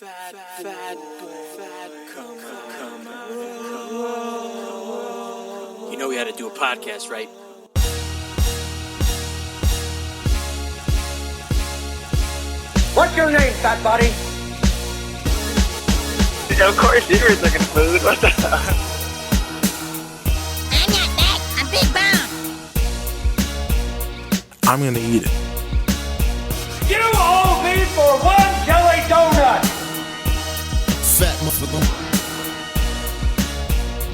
You know we had to do a podcast, right? What's your name, fat body? Of course, you were looking food. What the hell? I'm not fat. I'm big bone. I'm gonna eat it. You owe me for one jelly donut! Fat motherfucker.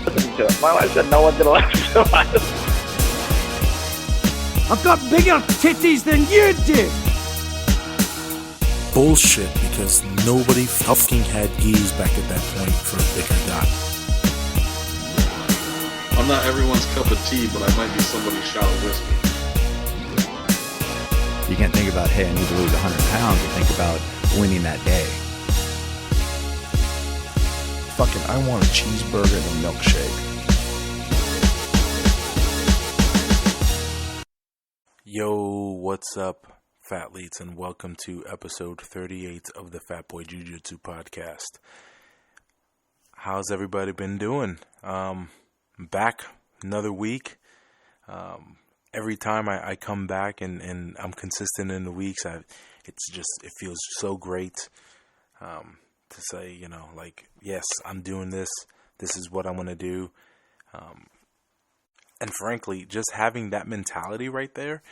Listen to it. My wife said no one's gonna listen to us. I've got bigger titties than you do! Bullshit, because nobody fucking had geese back at that point for a bigger guy. I'm not everyone's cup of tea, but I might be somebody's shot of whiskey. You can't think about, hey, I need to lose 100 pounds, and think about winning that day. Fucking, I want a cheeseburger and a milkshake. Yo, what's up, Fatleets, and welcome to episode 38 of the Fat Boy Jiu-Jitsu podcast. How's everybody been doing? Back another week. Every time I come back and I'm consistent in the weeks, it feels so great to say, yes, I'm doing this. This is what I'm going to do. And frankly, just having that mentality right there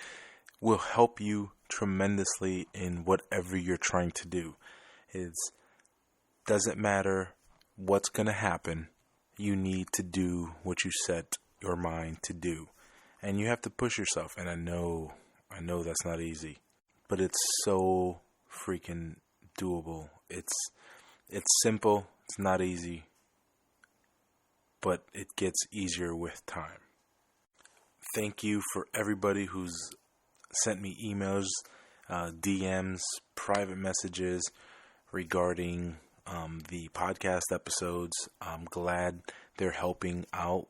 will help you tremendously in whatever you're trying to do. It doesn't matter what's going to happen. You need to do what you set your mind to do. And you have to push yourself. And I know that's not easy, but it's so freaking doable. It's simple. It's not easy, but it gets easier with time. Thank you for everybody who's sent me emails, DMs, private messages regarding the podcast episodes. I'm glad they're helping out.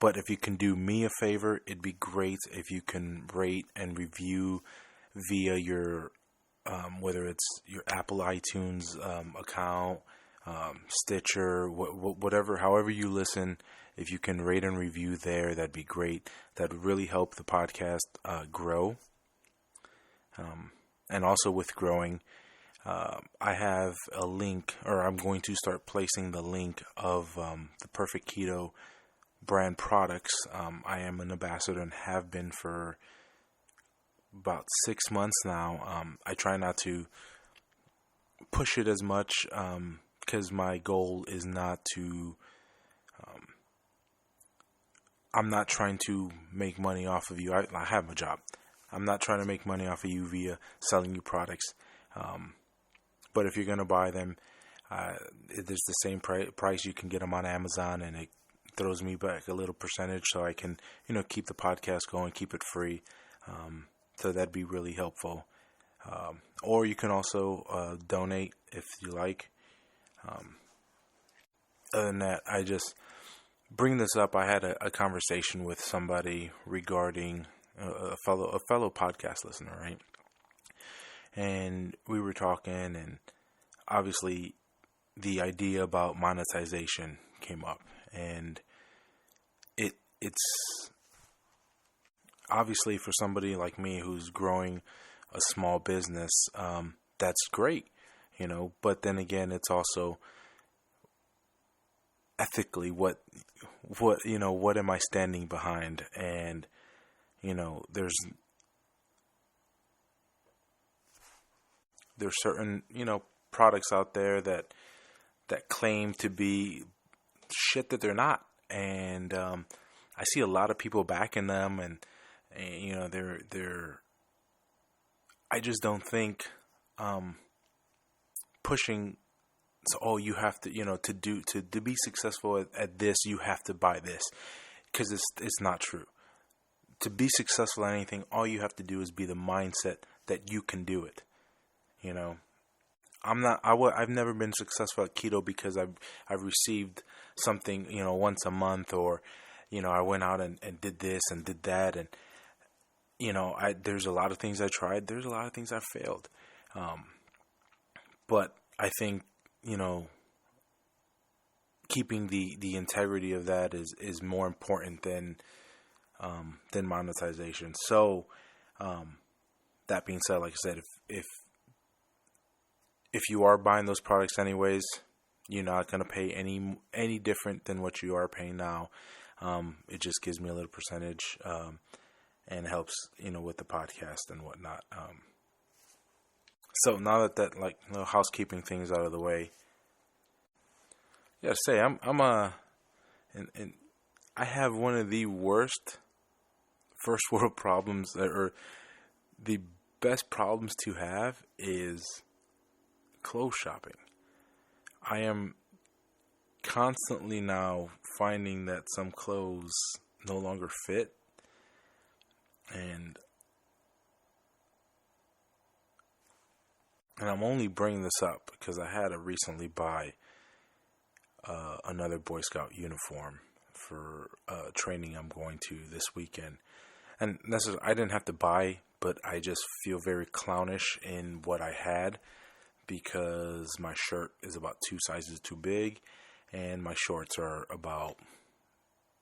But if you can do me a favor, it'd be great if you can rate and review via your, whether it's your Apple iTunes account, Stitcher, whatever, however you listen. If you can rate and review there, that'd be great. That would really help the podcast grow. And also with growing, I have a link, or I'm going to start placing the link of the Perfect Keto brand products. I am an ambassador and have been for about 6 months now. I try not to push it as much because my goal is not to... I'm not trying to make money off of you. I have a job. I'm not trying to make money off of you via selling you products. But if you're going to buy them, there's the same price. You can get them on Amazon, and it throws me back a little percentage so I can, keep the podcast going, keep it free. So that'd be really helpful. Or you can also donate if you like. Other than that, I just bring this up. I had a conversation with somebody regarding a fellow podcast listener, right? And we were talking, and obviously the idea about monetization came up, and it's obviously for somebody like me who's growing a small business, that's great, but then again, it's also ethically what am I standing behind? And there's certain products out there that claim to be shit that they're not, and I see a lot of people backing them, and they're I just don't think pushing. So, you have to, to be successful at this, you have to buy this, because it's not true. To be successful at anything, all you have to do is be the mindset that you can do it. I've never been successful at keto because I've received something, once a month, or, I went out and did this and did that. And, there's a lot of things I tried. There's a lot of things I failed. But I think, keeping the integrity of that is more important than monetization. So, that being said, like I said, if you are buying those products anyways, you're not going to pay any different than what you are paying now. It just gives me a little percentage, and helps, with the podcast and whatnot. So now that housekeeping things out of the way, yeah, say I have one of the worst first world problems, or the best problems to have is clothes shopping. I am constantly now finding that some clothes no longer fit, and I'm only bringing this up because I had to recently buy another Boy Scout uniform for training I'm going to this weekend. And I didn't have to buy, but I just feel very clownish in what I had because my shirt is about 2 sizes too big and my shorts are about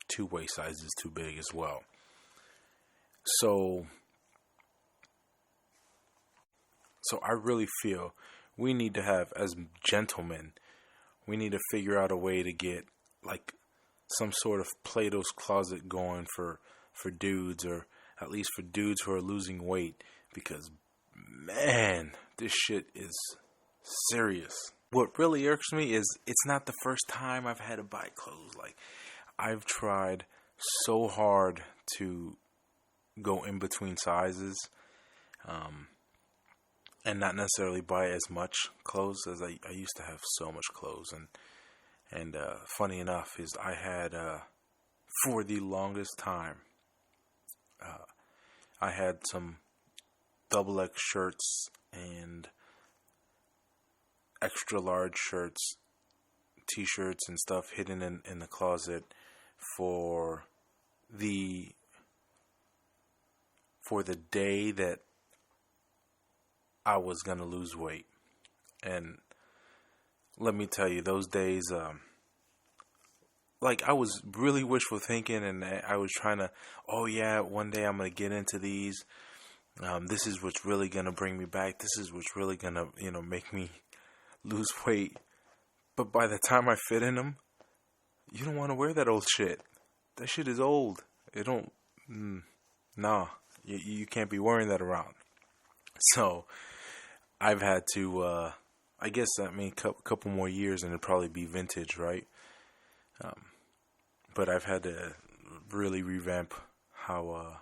2 waist sizes too big as well. So I really feel we need to have, as gentlemen, we need to figure out a way to get like some sort of Plato's Closet going for dudes, or at least for dudes who are losing weight, because man, this shit is serious. What really irks me is it's not the first time I've had to buy clothes. Like, I've tried so hard to go in between sizes, and not necessarily buy as much clothes as I used to have so much clothes. And funny enough is I had, for the longest time, I had some XXL shirts and extra large shirts, t-shirts and stuff hidden in the closet for the day that I was going to lose weight. And let me tell you, those days, I was really wishful thinking, and I was trying to, one day I'm going to get into these. This is what's really going to bring me back. This is what's really going to, make me lose weight. But by the time I fit in them, you don't want to wear that old shit. That shit is old. It don't, nah, you can't be wearing that around. So I've had to, a couple more years and it'd probably be vintage, right? But I've had to really revamp how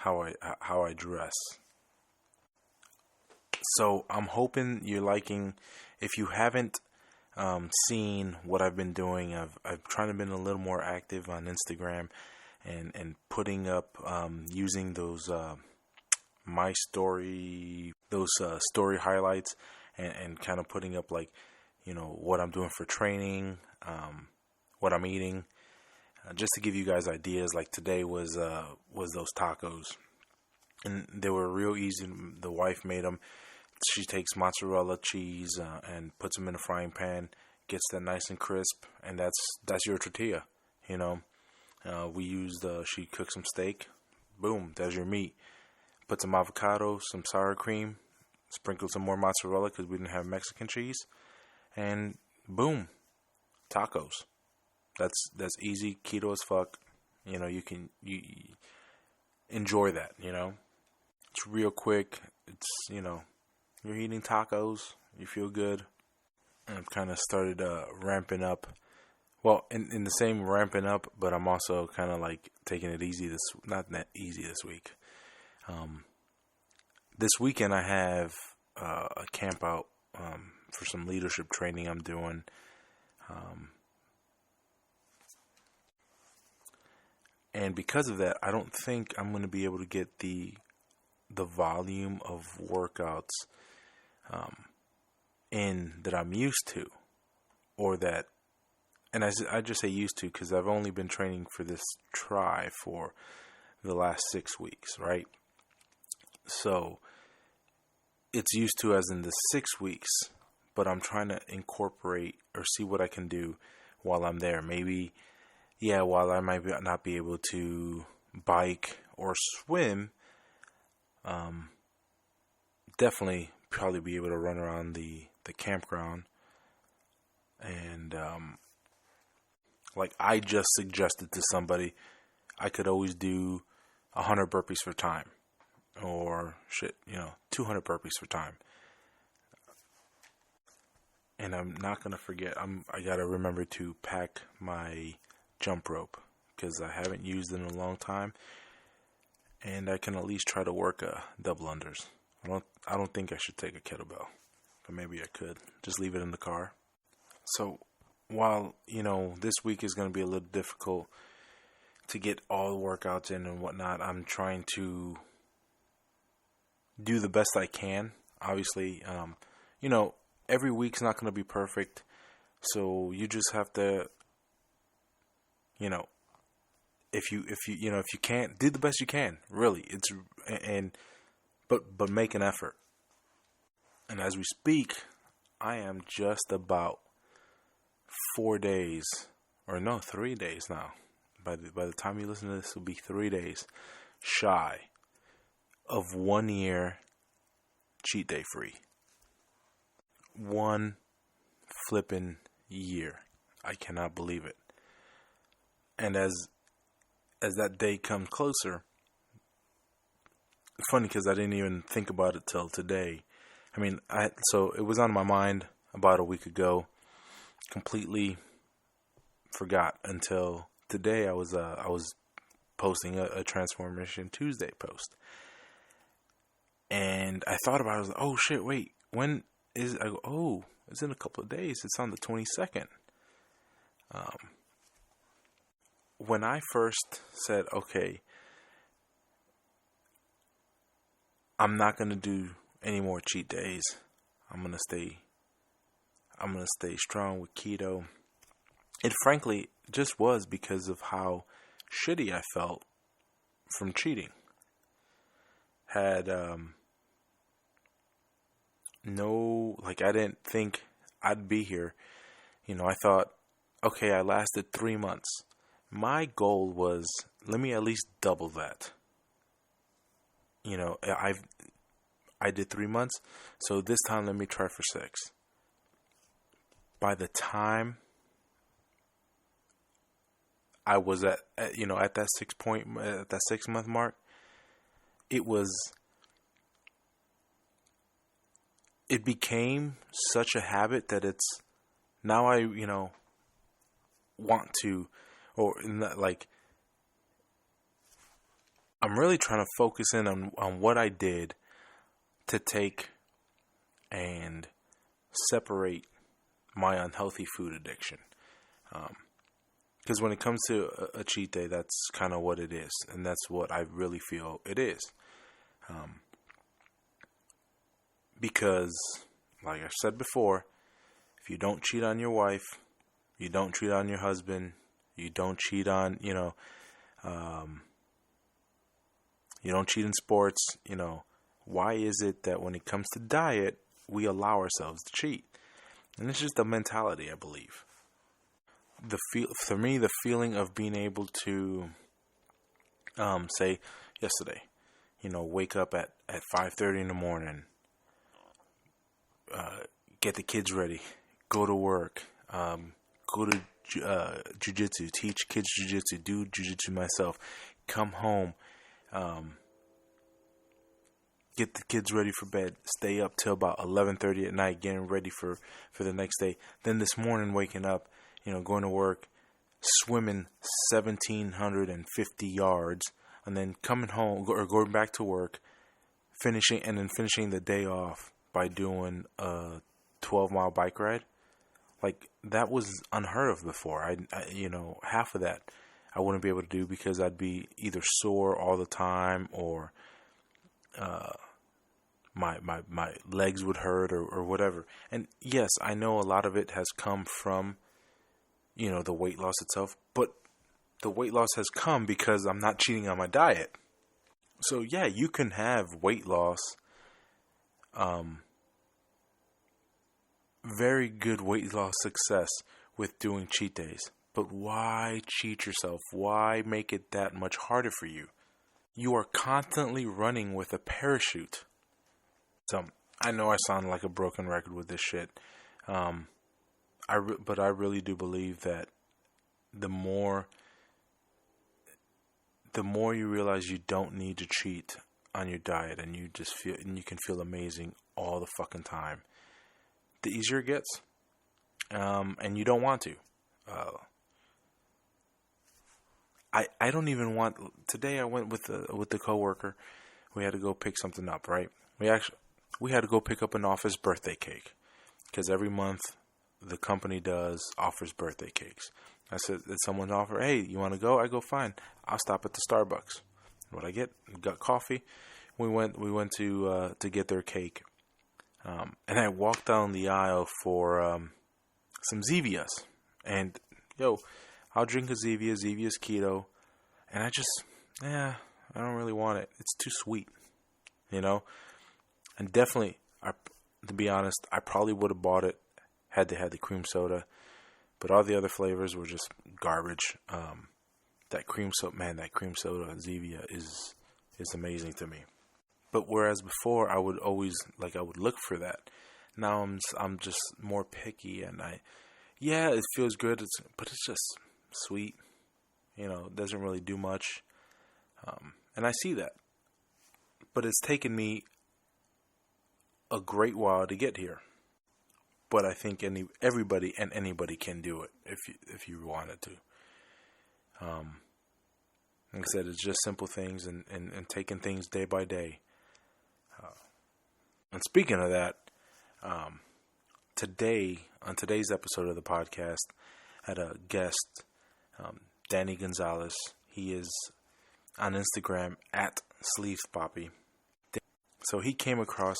I dress. So I'm hoping you're liking. If you haven't seen what I've been doing, I've tried to been a little more active on Instagram and putting up using those my story, story highlights, and kind of putting up what I'm doing for training, what I'm eating, just to give you guys ideas. Like today was those tacos, and they were real easy. The wife made them. She takes mozzarella cheese and puts them in a frying pan, gets that nice and crisp, and that's your tortilla. She cooked some steak. Boom, there's your meat. Put some avocado, some sour cream, sprinkle some more mozzarella because we didn't have Mexican cheese, and boom, tacos. That's easy, keto as fuck. You enjoy that. It's real quick. It's you're eating tacos, you feel good. And I've kind of started ramping up. Well, in the same ramping up, but I'm also kind of taking it easy not that easy this week. This weekend I have a camp out for some leadership training I'm doing. And because of that, I don't think I'm going to be able to get the volume of workouts in that I'm used to, or that, and I just say used to because I've only been training for this try for the last 6 weeks, right? So it's used to as in the 6 weeks, but I'm trying to incorporate or see what I can do while I'm there. Maybe, while I might not be able to bike or swim, definitely probably be able to run around the campground. And like I just suggested to somebody, I could always do 100 burpees for time, or 200 burpees for time. And I'm not gonna forget. I gotta remember to pack my jump rope because I haven't used it in a long time, and I can at least try to work double unders. I don't think I should take a kettlebell, but maybe I could just leave it in the car. So while this week is gonna be a little difficult to get all the workouts in and whatnot, I'm trying to do the best I can. Obviously, every week's not going to be perfect, so you just have to, if you can't, do the best you can. Really, but make an effort. And as we speak, I am just about 3 days now. By the time you listen to this, it'll be 3 days shy of 1 year cheat day free. 1 flippin' year. I cannot believe it. And as that day comes closer, it's funny because I didn't even think about it till today. So it was on my mind about a week ago. Completely forgot until today. I was posting a Transformation Tuesday post, and I thought about it. I was like, oh shit, wait, when is? I go, oh, it's in a couple of days. It's on the 22nd. When I first said, okay, I'm not gonna do any more cheat days. I'm gonna stay strong with keto. It frankly just was because of how shitty I felt from cheating. Had I didn't think I'd be here. I thought, okay, I lasted 3 months. My goal was, let me at least double that. I did 3 months, so this time let me try for 6. By the time I was at that 6 month mark, it became such a habit that it's now I want to, or like I'm really trying to focus in on what I did to take and separate my unhealthy food addiction. Because when it comes to a cheat day, that's kind of what it is. And that's what I really feel it is. Because, like I said before, if you don't cheat on your wife, you don't cheat on your husband, you don't cheat on, you don't cheat in sports, why is it that when it comes to diet, we allow ourselves to cheat? And it's just a mentality, I believe. For me, the feeling of being able to, say, yesterday, wake up at 5:30 in the morning, get the kids ready, go to work, go to jiu-jitsu, teach kids jiu-jitsu, do jiu-jitsu myself, come home, get the kids ready for bed, stay up till about 11:30 at night, getting ready for the next day. Then this morning, waking up, going to work, swimming 1,750 yards, and then coming home or going back to work, finishing the day off by doing a 12-mile bike ride. Like, that was unheard of before. I half of that I wouldn't be able to do because I'd be either sore all the time or my legs would hurt or whatever. And yes, I know a lot of it has come from the weight loss itself, but the weight loss has come because I'm not cheating on my diet. So yeah, you can have weight loss very good weight loss success with doing cheat days. But why cheat yourself? Why make it that much harder for you? You are constantly running with a parachute. So I know I sound like a broken record with this shit. But I really do believe that the more you realize you don't need to cheat on your diet, and you can feel amazing all the fucking time, the easier it gets. And you don't want to. I don't even want. Today I went with the coworker. We had to go pick something up, right? We had to go pick up an office birthday cake, because every month the company offers birthday cakes. I said, did someone offer, hey, you want to go? I go, fine. I'll stop at the Starbucks. What I get? Got coffee. We went to get their cake. And I walked down the aisle for some Zevias. And, I'll drink a Zevia. Zevia's keto. And I don't really want it. It's too sweet, And definitely, to be honest, I probably would have bought it had they had the cream soda. But all the other flavors were just garbage. That cream soda Zevia is amazing to me. But whereas before I would always look for that. Now I'm just more picky, and it feels good. But it's just sweet. It doesn't really do much. And I see that. But it's taken me a great while to get here. But I think everybody and anybody can do it if you wanted to. Like I said, it's just simple things and taking things day by day. And speaking of that, on today's episode of the podcast, I had a guest, Danny Gonzalez. He is on Instagram at SleevedPapi. So he came across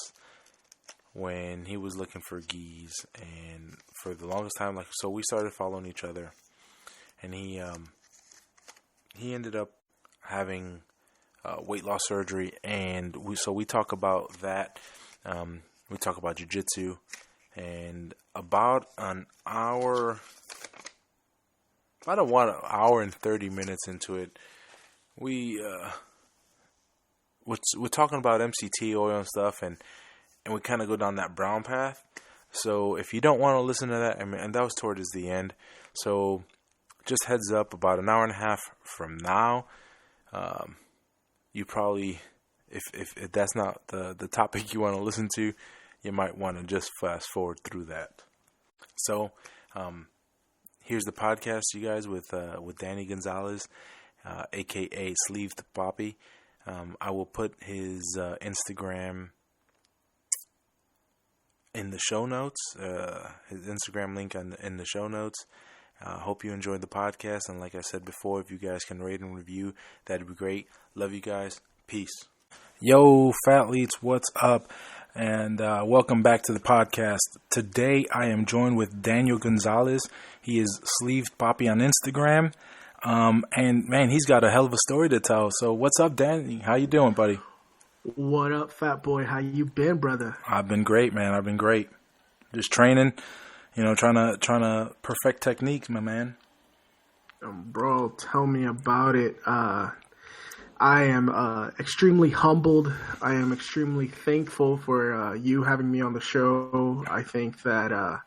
when he was looking for geese, and for the longest time, so we started following each other, and he ended up having weight loss surgery, and we talk about that. We talk about jiu-jitsu, and about an hour and 30 minutes into it, we're talking about MCT oil and stuff, and we kind of go down that brown path. So if you don't want to listen to that, and that was towards the end. So just heads up, about an hour and a half from now, you probably, if that's not the topic you want to listen to, you might want to just fast forward through that. So here's the podcast, you guys, with Danny Gonzalez, aka SleevedPapi. I will put his Instagram in the show notes, his Instagram link in the show notes. Hope you enjoyed the podcast. And like I said before, if you guys can rate and review, that'd be great. Love you guys. Peace. Yo, Fatleets, what's up? And welcome back to the podcast. Today, I am joined with Daniel Gonzalez. He is SleevedPapi on Instagram. And man, he's got a hell of a story to tell. So what's up, Danny? How you doing, buddy? What up, fat boy? How you been, brother? I've been great, man. I've been great. Just training, trying to perfect techniques, my man. Bro, tell me about it. I am extremely humbled. I am extremely thankful for you having me on the show. I think that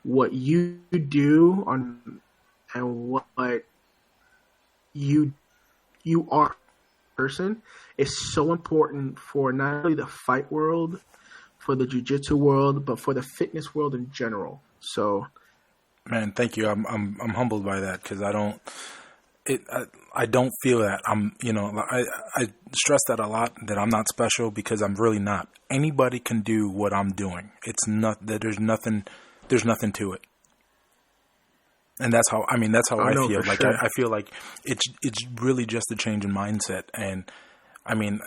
what you do and what you are person is so important for not only the fight world, for the jiu-jitsu world, but for the fitness world in general. So, man, thank you. I'm humbled by that, because I don't feel that. I stress that a lot, that I'm not special, because I'm really not. Anybody can do what I'm doing. It's not that there's nothing to it. And that's how I feel. Like, sure. I feel like it's really just a change in mindset. And I mean,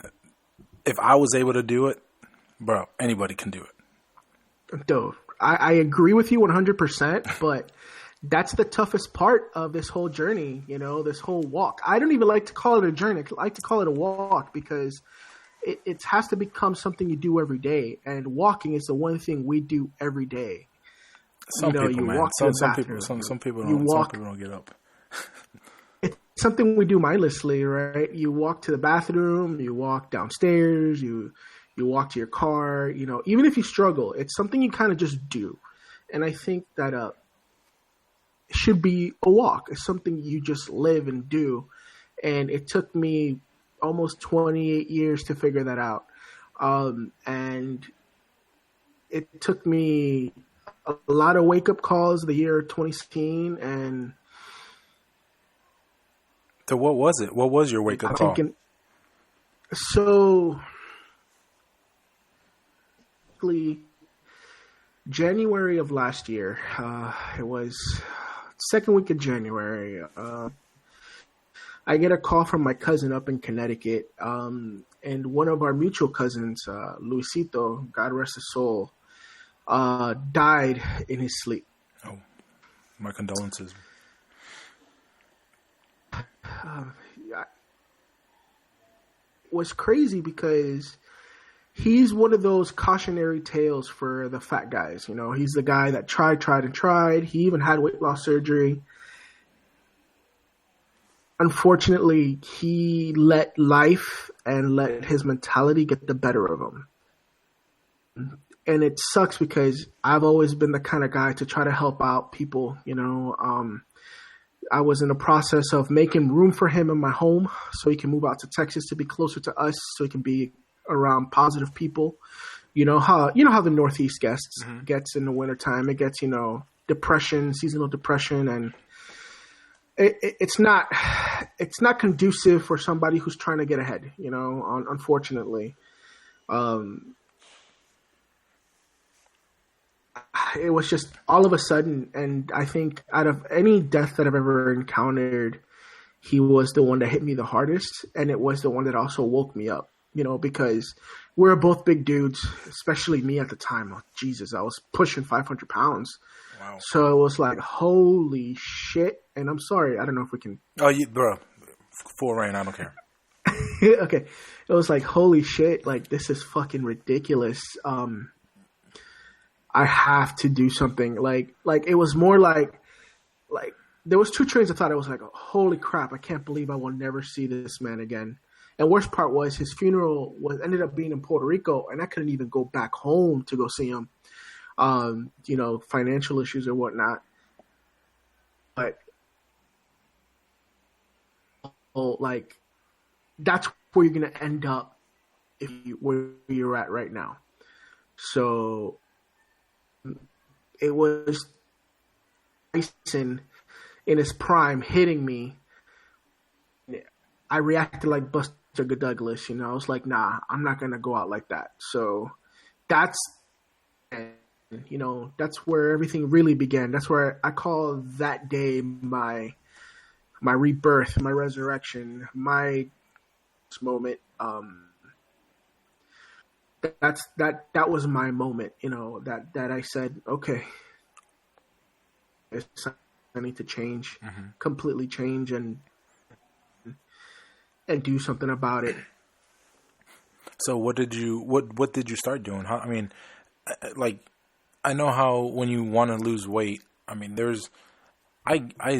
if I was able to do it, bro, anybody can do it. Dude, I agree with you 100%, but that's the toughest part of this whole journey, this whole walk. I don't even like to call it a journey. I like to call it a walk, because it has to become something you do every day. And walking is the one thing we do every day. Some people, you man. walk to the bathroom. Some people You don't. walk- Some people don't get up. It's something we do mindlessly, right? You walk to the bathroom, you walk downstairs, you walk to your car, even if you struggle, it's something you kind of just do. And I think that it should be a walk. It's something you just live and do. And it took me almost 28 years to figure that out. And it took me a lot of wake-up calls the year 2016, and So what was it? What was your wake-up call? So, January of last year, it was second week of January, I get a call from my cousin up in Connecticut, and one of our mutual cousins, Luisito, God rest his soul, died in his sleep. Oh, my condolences. It was crazy because he's one of those cautionary tales for the fat guys. He's the guy that tried. He even had weight loss surgery. Unfortunately, he let life and let his mentality get the better of him. And it sucks because I've always been the kind of guy to try to help out people, I was in the process of making room for him in my home so he can move out to Texas to be closer to us, so he can be around positive people. You know how the Northeast gets in the wintertime. It gets, depression, seasonal depression, and it's not conducive for somebody who's trying to get ahead, unfortunately. It was just all of a sudden, and I think out of any death that I've ever encountered, he was the one that hit me the hardest, and it was the one that also woke me up, because we're both big dudes, especially me at the time. Oh, Jesus, I was pushing 500 pounds. Wow. So it was like, holy shit. And I'm sorry, I don't know if we can... Oh, bro, full rain, I don't care. Okay. It was like, holy shit, like, this is fucking ridiculous. I have to do something. Like it was more like there was two trains of thought. I was like, holy crap, I can't believe I will never see this man again. And worst part was his funeral ended up being in Puerto Rico, and I couldn't even go back home to go see him. Financial issues or whatnot. But that's where you're gonna end up where you're at right now. So it was Tyson in his prime hitting me. I reacted like Buster Douglas, I was like, nah, I'm not gonna go out like that. So that's where everything really began. That's where I call that day my rebirth, my resurrection, my moment. That was my moment, that I said, okay, I need to change, completely change and do something about it. So what did you start doing? I know how when you want to lose weight, I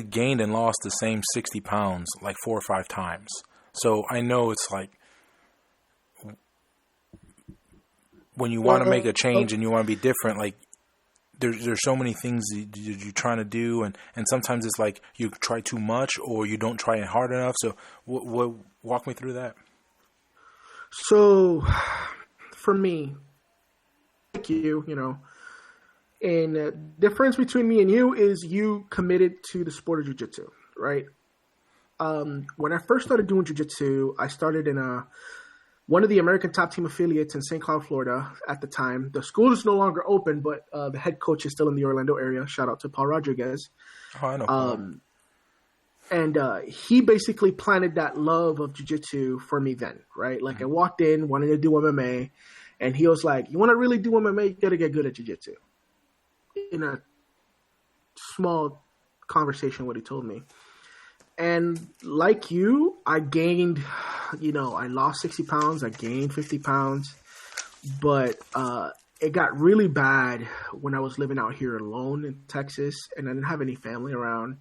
gained and lost the same 60 pounds like 4 or 5 times. So I know it's like when you want to make a change and you want to be different, like there's so many things you're trying to do, and sometimes it's like you try too much or you don't try it hard enough. So walk me through that. So for me, like you, and the difference between me and you is you committed to the sport of jiu-jitsu, right? When I first started doing jiu-jitsu, I started in one of the American Top Team affiliates in St. Cloud, Florida at the time. The school is no longer open, but the head coach is still in the Orlando area. Shout out to Paul Rodriguez. Oh, I know. And he basically planted that love of jiu-jitsu for me then, right? Like I walked in, wanted to do MMA, and he was like, you want to really do MMA, you got to get good at jiu-jitsu. In a small conversation, what he told me. And like you, I gained, I lost 60 pounds. I gained 50 pounds. But it got really bad when I was living out here alone in Texas and I didn't have any family around.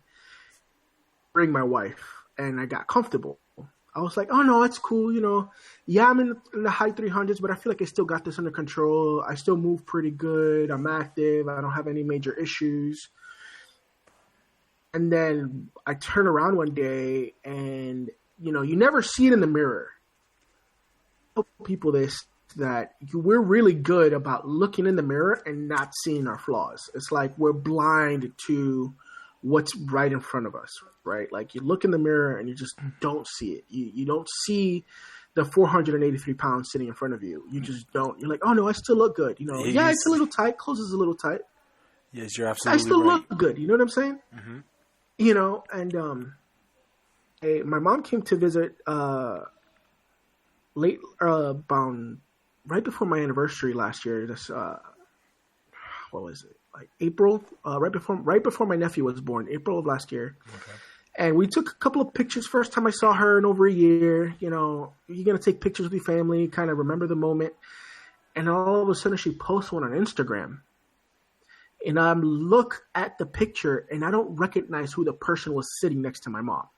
Bring my wife, and I got comfortable. I was like, oh, no, it's cool. Yeah, I'm in the high 300s, but I feel like I still got this under control. I still move pretty good. I'm active. I don't have any major issues. And then I turn around one day and, you never see it in the mirror. I tell people this, that we're really good about looking in the mirror and not seeing our flaws. It's like we're blind to what's right in front of us, right? Like you look in the mirror and you just don't see it. You don't see the 483 pounds sitting in front of you. You just don't. You're like, oh no, I still look good. Yeah, it's a little tight. Clothes is a little tight. Yes, you're absolutely I still right. look good. You know what I'm saying? Mm-hmm. And my mom came to visit late about right before my anniversary last year. This what was it? Like April, right before my nephew was born, April of last year. Okay. And we took a couple of pictures. First time I saw her in over a year. You're going to take pictures with your family, kind of remember the moment. And all of a sudden she posts one on Instagram. And I look at the picture and I don't recognize who the person was sitting next to my mom.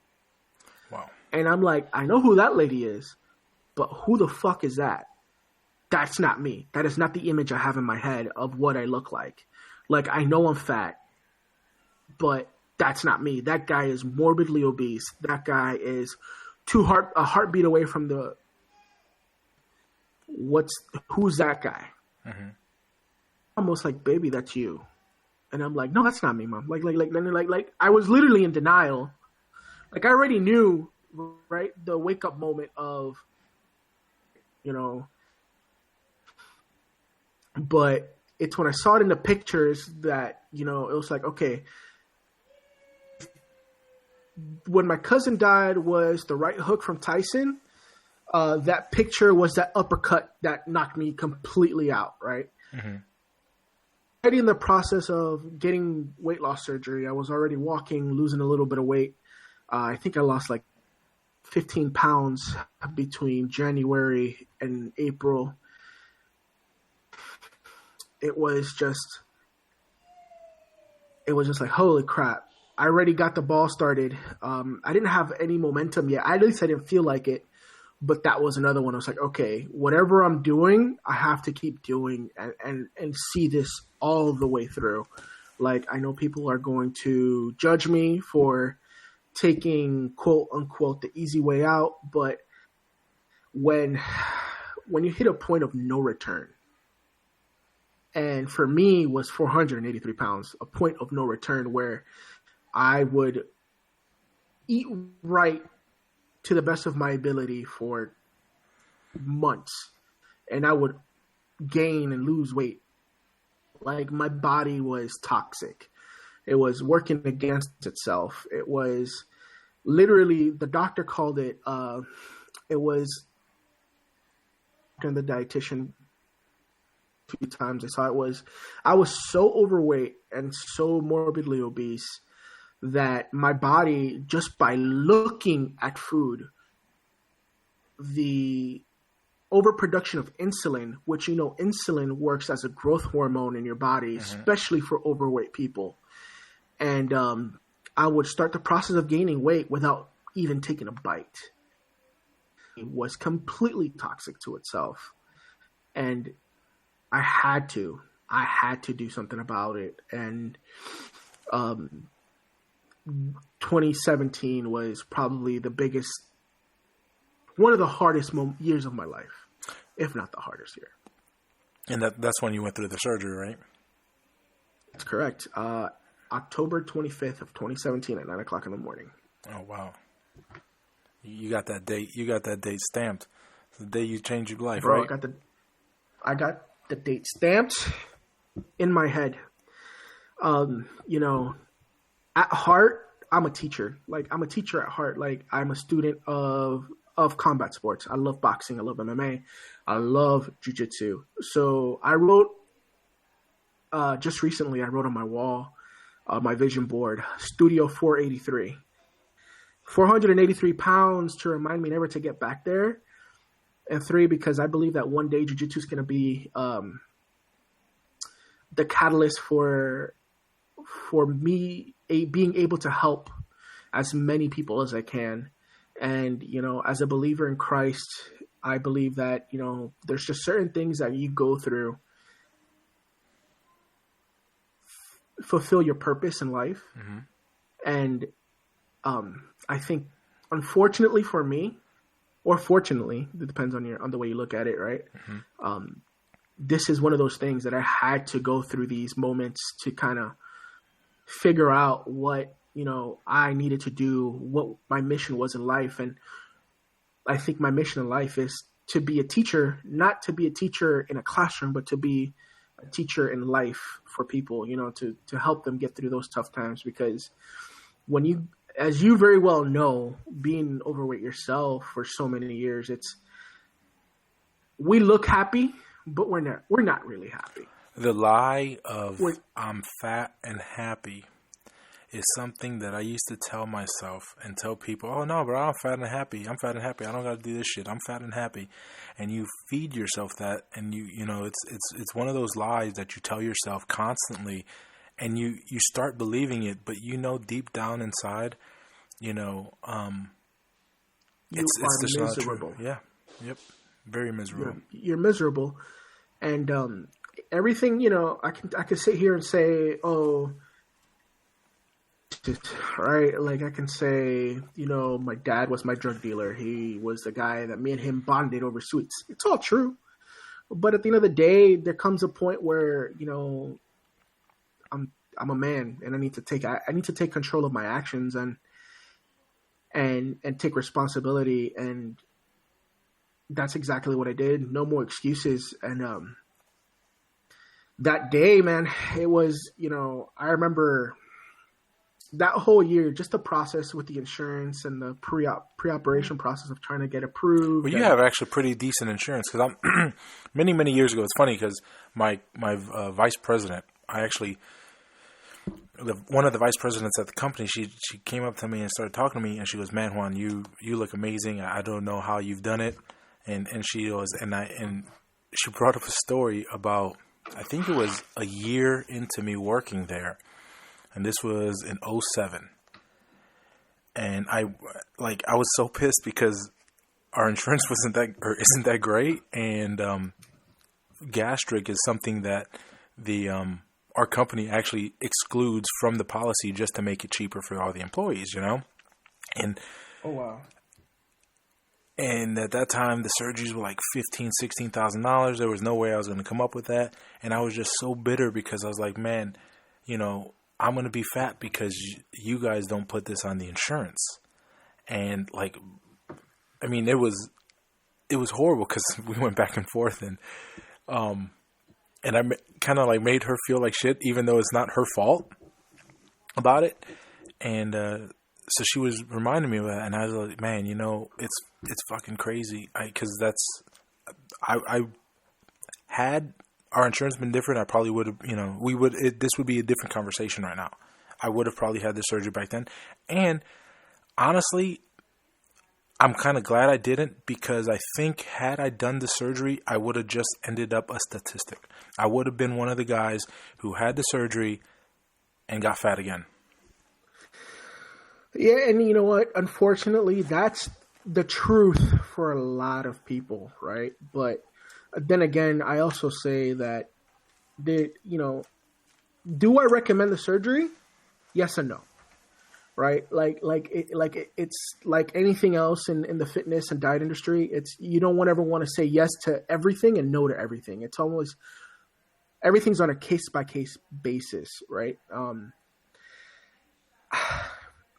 Wow. And I'm like, I know who that lady is, but who the fuck is that? That's not me. That is not the image I have in my head of what I look like. Like, I know I'm fat, but that's not me. That guy is morbidly obese. That guy is a heartbeat away from who's that guy? Mm-hmm. Almost like, baby, that's you. And I'm like, no, that's not me, Mom. Like, I was literally in denial. Like, I already knew, right, the wake up moment of, but it's when I saw it in the pictures that, it was like, okay, when my cousin died was the right hook from Tyson. That picture was that uppercut that knocked me completely out, right? Mm-hmm. Already in the process of getting weight loss surgery. I was already walking, losing a little bit of weight. I think I lost like 15 pounds between January and April. It was just like, holy crap. I already got the ball started. I didn't have any momentum yet. At least I didn't feel like it. But that was another one. I was like, okay, whatever I'm doing, I have to keep doing and see this all the way through. Like, I know people are going to judge me for taking, quote unquote, the easy way out. But when you hit a point of no return, and for me was 483 pounds, a point of no return where I would eat right to the best of my ability for months, and I would gain and lose weight. Like, my body was toxic. It was working against itself. It was literally, the doctor called it, it was, and the dietitian a few times I saw it I was so overweight and so morbidly obese that my body, just by looking at food, the overproduction of insulin, which, insulin works as a growth hormone in your body, mm-hmm. especially for overweight people. And I would start the process of gaining weight without even taking a bite. It was completely toxic to itself. And I had to do something about it. And 2017 was probably the biggest, one of the hardest years of my life, if not the hardest year. And that's when you went through the surgery, right? That's correct. October 25th of 2017 at 9 o'clock in the morning. Oh, wow. You got that date. You got that date stamped. It's the day you changed your life, bro, right? I got the date stamped in my head. At heart, I'm a teacher. Like, I'm a teacher at heart. Like, I'm a student of combat sports. I love boxing. I love MMA. I love jiu-jitsu. So I wrote, just recently, I wrote on my wall, my vision board, Studio 483. 483 pounds to remind me never to get back there. And 3, because I believe that one day jiu-jitsu is going to be the catalyst for me being able to help as many people as I can. And, as a believer in Christ, I believe that, there's just certain things that you go through, fulfill your purpose in life. Mm-hmm. And I think, unfortunately for me, or fortunately, it depends on the way you look at it, right? Mm-hmm. This is one of those things that I had to go through these moments to kind of figure out what, I needed to do, what my mission was in life. And I think my mission in life is to be a teacher, not to be a teacher in a classroom, but to be a teacher in life for people, to help them get through those tough times. Because when you, as you very well know, being overweight yourself for so many years, we look happy, but we're not really happy. The lie of I'm fat and happy is something that I used to tell myself and tell people, oh no, bro, I'm fat and happy. I'm fat and happy. I don't got to do this shit. I'm fat and happy. And you feed yourself that, and it's one of those lies that you tell yourself constantly, and you start believing it, but deep down inside, it's just miserable. Not true. Yeah. Yep. Very miserable. You're miserable. And everything, I can sit here and say, oh, right? Like I can say, my dad was my drug dealer. He was the guy that me and him bonded over sweets. It's all true. But at the end of the day, there comes a point where, I'm a man and I need to take control of my actions and take responsibility. And that's exactly what I did. No more excuses. And that day, man, it was, I remember that whole year, just the process with the insurance and the pre-operation process of trying to get approved. Well, you have actually pretty decent insurance, because I'm many, many years ago. It's funny because my vice president, one of the vice presidents at the company, she came up to me and started talking to me, and she goes, "Man, Juan, you look amazing. I don't know how you've done it." And she goes, and she brought up a story about, I think it was a year into me working there. And this was in 2007. And I was so pissed because our insurance isn't that great. And gastric is something that our company actually excludes from the policy just to make it cheaper for all the employees, And oh wow. And at that time, the surgeries were like $15,000, $16,000. There was no way I was going to come up with that. And I was just so bitter because I was like, man, I'm going to be fat because you guys don't put this on the insurance. And it was horrible because we went back and forth, and I kind of made her feel like shit, even though it's not her fault about it. And so she was reminding me of that, and I was like, man, it's fucking crazy. Because had our insurance been different, I probably would have, this would be a different conversation right now. I would have probably had the surgery back then. And honestly, I'm kind of glad I didn't, because I think had I done the surgery, I would have just ended up a statistic. I would have been one of the guys who had the surgery and got fat again. Yeah, and you know what? Unfortunately, that's the truth for a lot of people, right? But then again, I also say that, do I recommend the surgery? Yes and no, right? It's like anything else in the fitness and diet industry. You don't ever want to say yes to everything and no to everything. It's almost everything's on a case by case basis, right?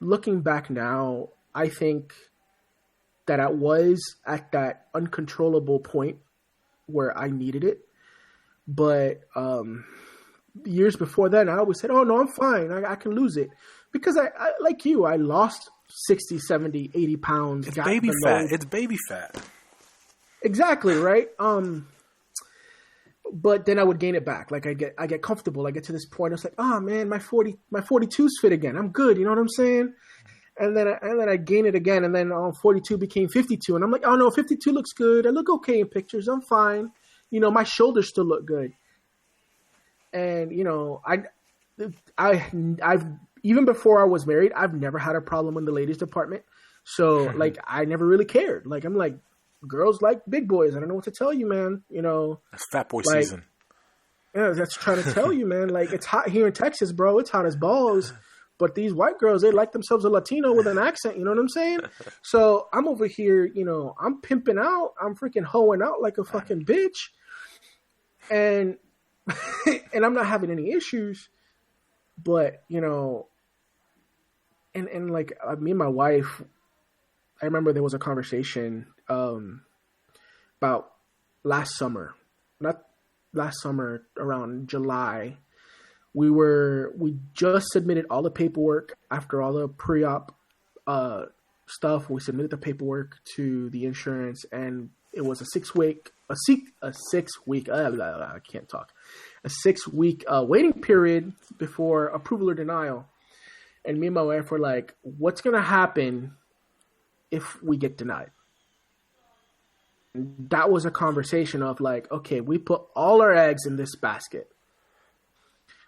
Looking back now, I think that I was at that uncontrollable point where I needed it. But years before that, I always said, oh, no, I'm fine. I can lose it. Because I like you, I lost 60, 70, 80 pounds. It's baby fat. It's baby fat. Exactly, right? But then I would gain it back. Like I get comfortable. I get to this point. I was like, oh man, my 42's fit again. I'm good. You know what I'm saying? And then I gain it again, and then 42 became 52, and I'm like, oh no, 52 looks good. I look okay in pictures. I'm fine. My shoulders still look good. And I've even before I was married, I've never had a problem in the ladies department. So like, I never really cared. Like, I'm like, girls like big boys. I don't know what to tell you, man. It's fat boy season. Yeah, that's trying to tell you, man. Like, it's hot here in Texas, bro. It's hot as balls. But these white girls, they like themselves a Latino with an accent. You know what I'm saying? So I'm over here, I'm pimping out. I'm freaking hoeing out like a fucking bitch. And and I'm not having any issues. But, and like me and my wife, I remember there was a conversation about last summer. Not last summer, around July. We just submitted all the paperwork after all the pre-op stuff. We submitted the paperwork to the insurance, and it was a 6 week I can't talk. A 6 week waiting period before approval or denial. And me and my wife were like, what's going to happen if we get denied? And that was a conversation of like, okay, we put all our eggs in this basket.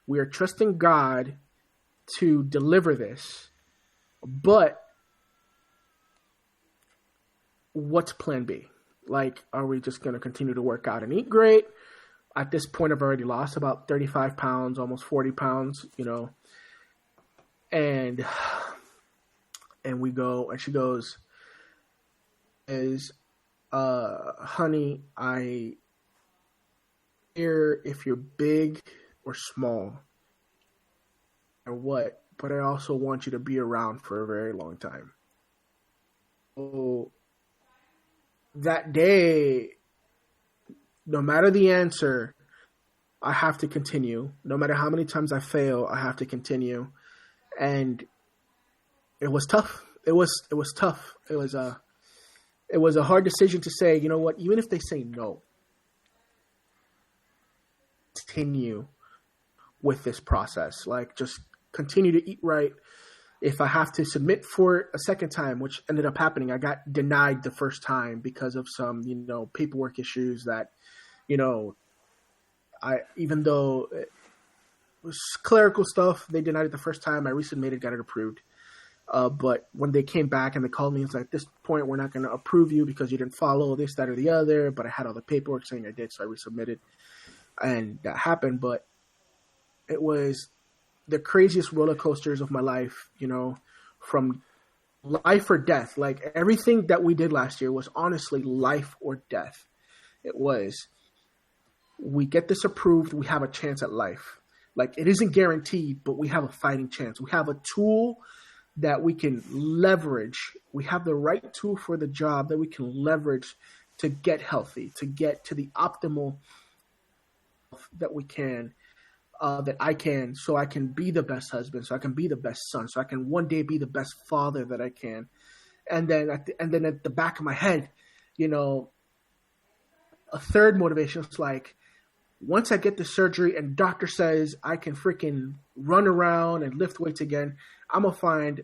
We are trusting God to deliver this, but what's plan B? Like, are we just going to continue to work out and eat great? At this point, I've already lost about 35 pounds, almost 40 pounds, and we go, and she goes, honey, I care if you're big or small or what, but I also want you to be around for a very long time. So that day, no matter the answer, I have to continue. No matter how many times I fail, I have to continue. And it was tough. It was tough. It was a hard decision to say, you know what, even if they say no, continue with this process. Like, just continue to eat right. If I have to submit for it a second time, which ended up happening, I got denied the first time because of some, paperwork issues that, even though it was clerical stuff, they denied it the first time. I resubmitted, got it approved. But when they came back and they called me, it's like, at this point, we're not going to approve you because you didn't follow this, that, or the other. But I had all the paperwork saying I did, so I resubmitted. And that happened. But it was the craziest roller coasters of my life, from life or death. Like, everything that we did last year was honestly life or death. It was, we get this approved, we have a chance at life. Like, it isn't guaranteed, but we have a fighting chance. We have a tool that we can leverage. We have the right tool for the job that we can leverage to get healthy, to get to the optimal that we can, that I can, so I can be the best husband, so I can be the best son, so I can one day be the best father that I can. And then at the back of my head, a third motivation is like, once I get the surgery and doctor says I can freaking run around and lift weights again, I'm going to find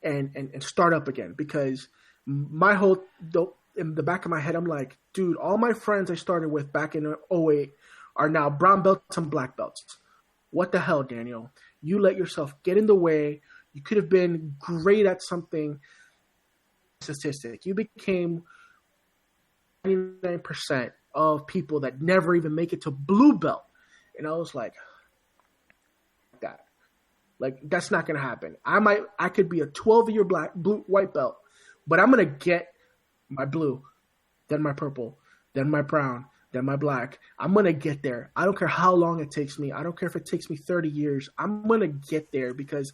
and start up again. Because my whole, in the back of my head, I'm like, dude, all my friends I started with back in 2008 are now brown belts and black belts. What the hell, Daniel? You let yourself get in the way. You could have been great at something. Statistic. You became 99% of people that never even make it to blue belt. And I was like, that's not going to happen. I could be a 12-year white belt, but I'm going to get my blue, then my purple, then my brown, then my black. I'm going to get there. I don't care how long it takes me. I don't care if it takes me 30 years. I'm going to get there, because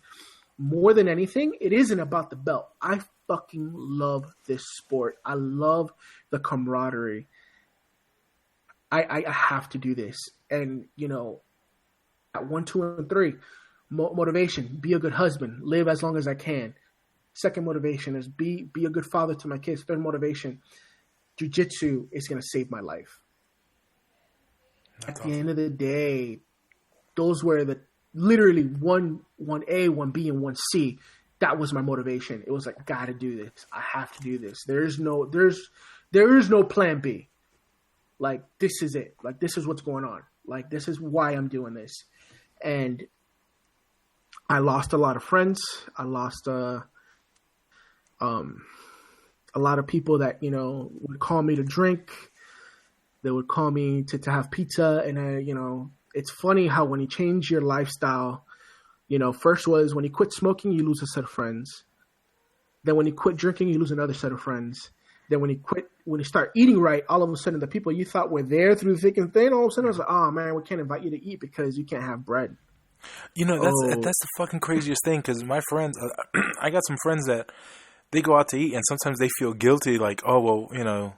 more than anything, it isn't about the belt. I fucking love this sport. I love the camaraderie. I have to do this. And, at 1, 2, and 3, motivation, be a good husband, live as long as I can. Second motivation is be a good father to my kids. Third motivation, jiu-jitsu is going to save my life. At the end of the day, those were the literally one A, one B, and one C. That was my motivation. It was like, I gotta do this. I have to do this. There is no plan B. Like, this is it. Like, this is what's going on. Like, this is why I'm doing this. And I lost a lot of friends. I lost a lot of people that, you know, would call me to drink. They would call me to have pizza. And, you know, it's funny how when you change your lifestyle, you know, first was when you quit smoking, you lose a set of friends. Then when you quit drinking, you lose another set of friends. Then when you start eating right, all of a sudden the people you thought were there through thick and thin, all of a sudden I was like, oh man, we can't invite you to eat because you can't have bread. You know, that's the fucking craziest thing, because my friends, I got some friends that they go out to eat and sometimes they feel guilty, like, oh, well, you know,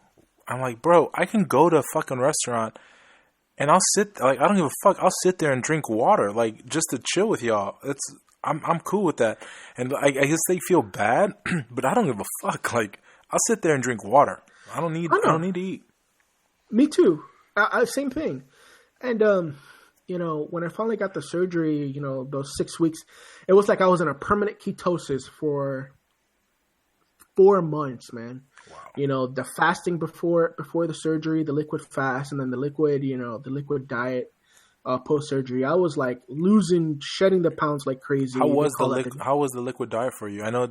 I'm like, bro, I can go to a fucking restaurant and I'll sit, like, I don't give a fuck, I'll sit there and drink water, like, just to chill with y'all. I'm cool with that. And I guess they feel bad, but I don't give a fuck, like, I'll sit there and drink water. I don't need to eat. Me too. Same thing. And, you know, when I finally got the surgery, you know, those 6 weeks, it was like I was in a permanent ketosis for 4 months, man. Wow. You know, the fasting before the surgery, the liquid fast, and then the liquid diet post surgery. I was like shedding the pounds like crazy. How was the liquid diet for you? I know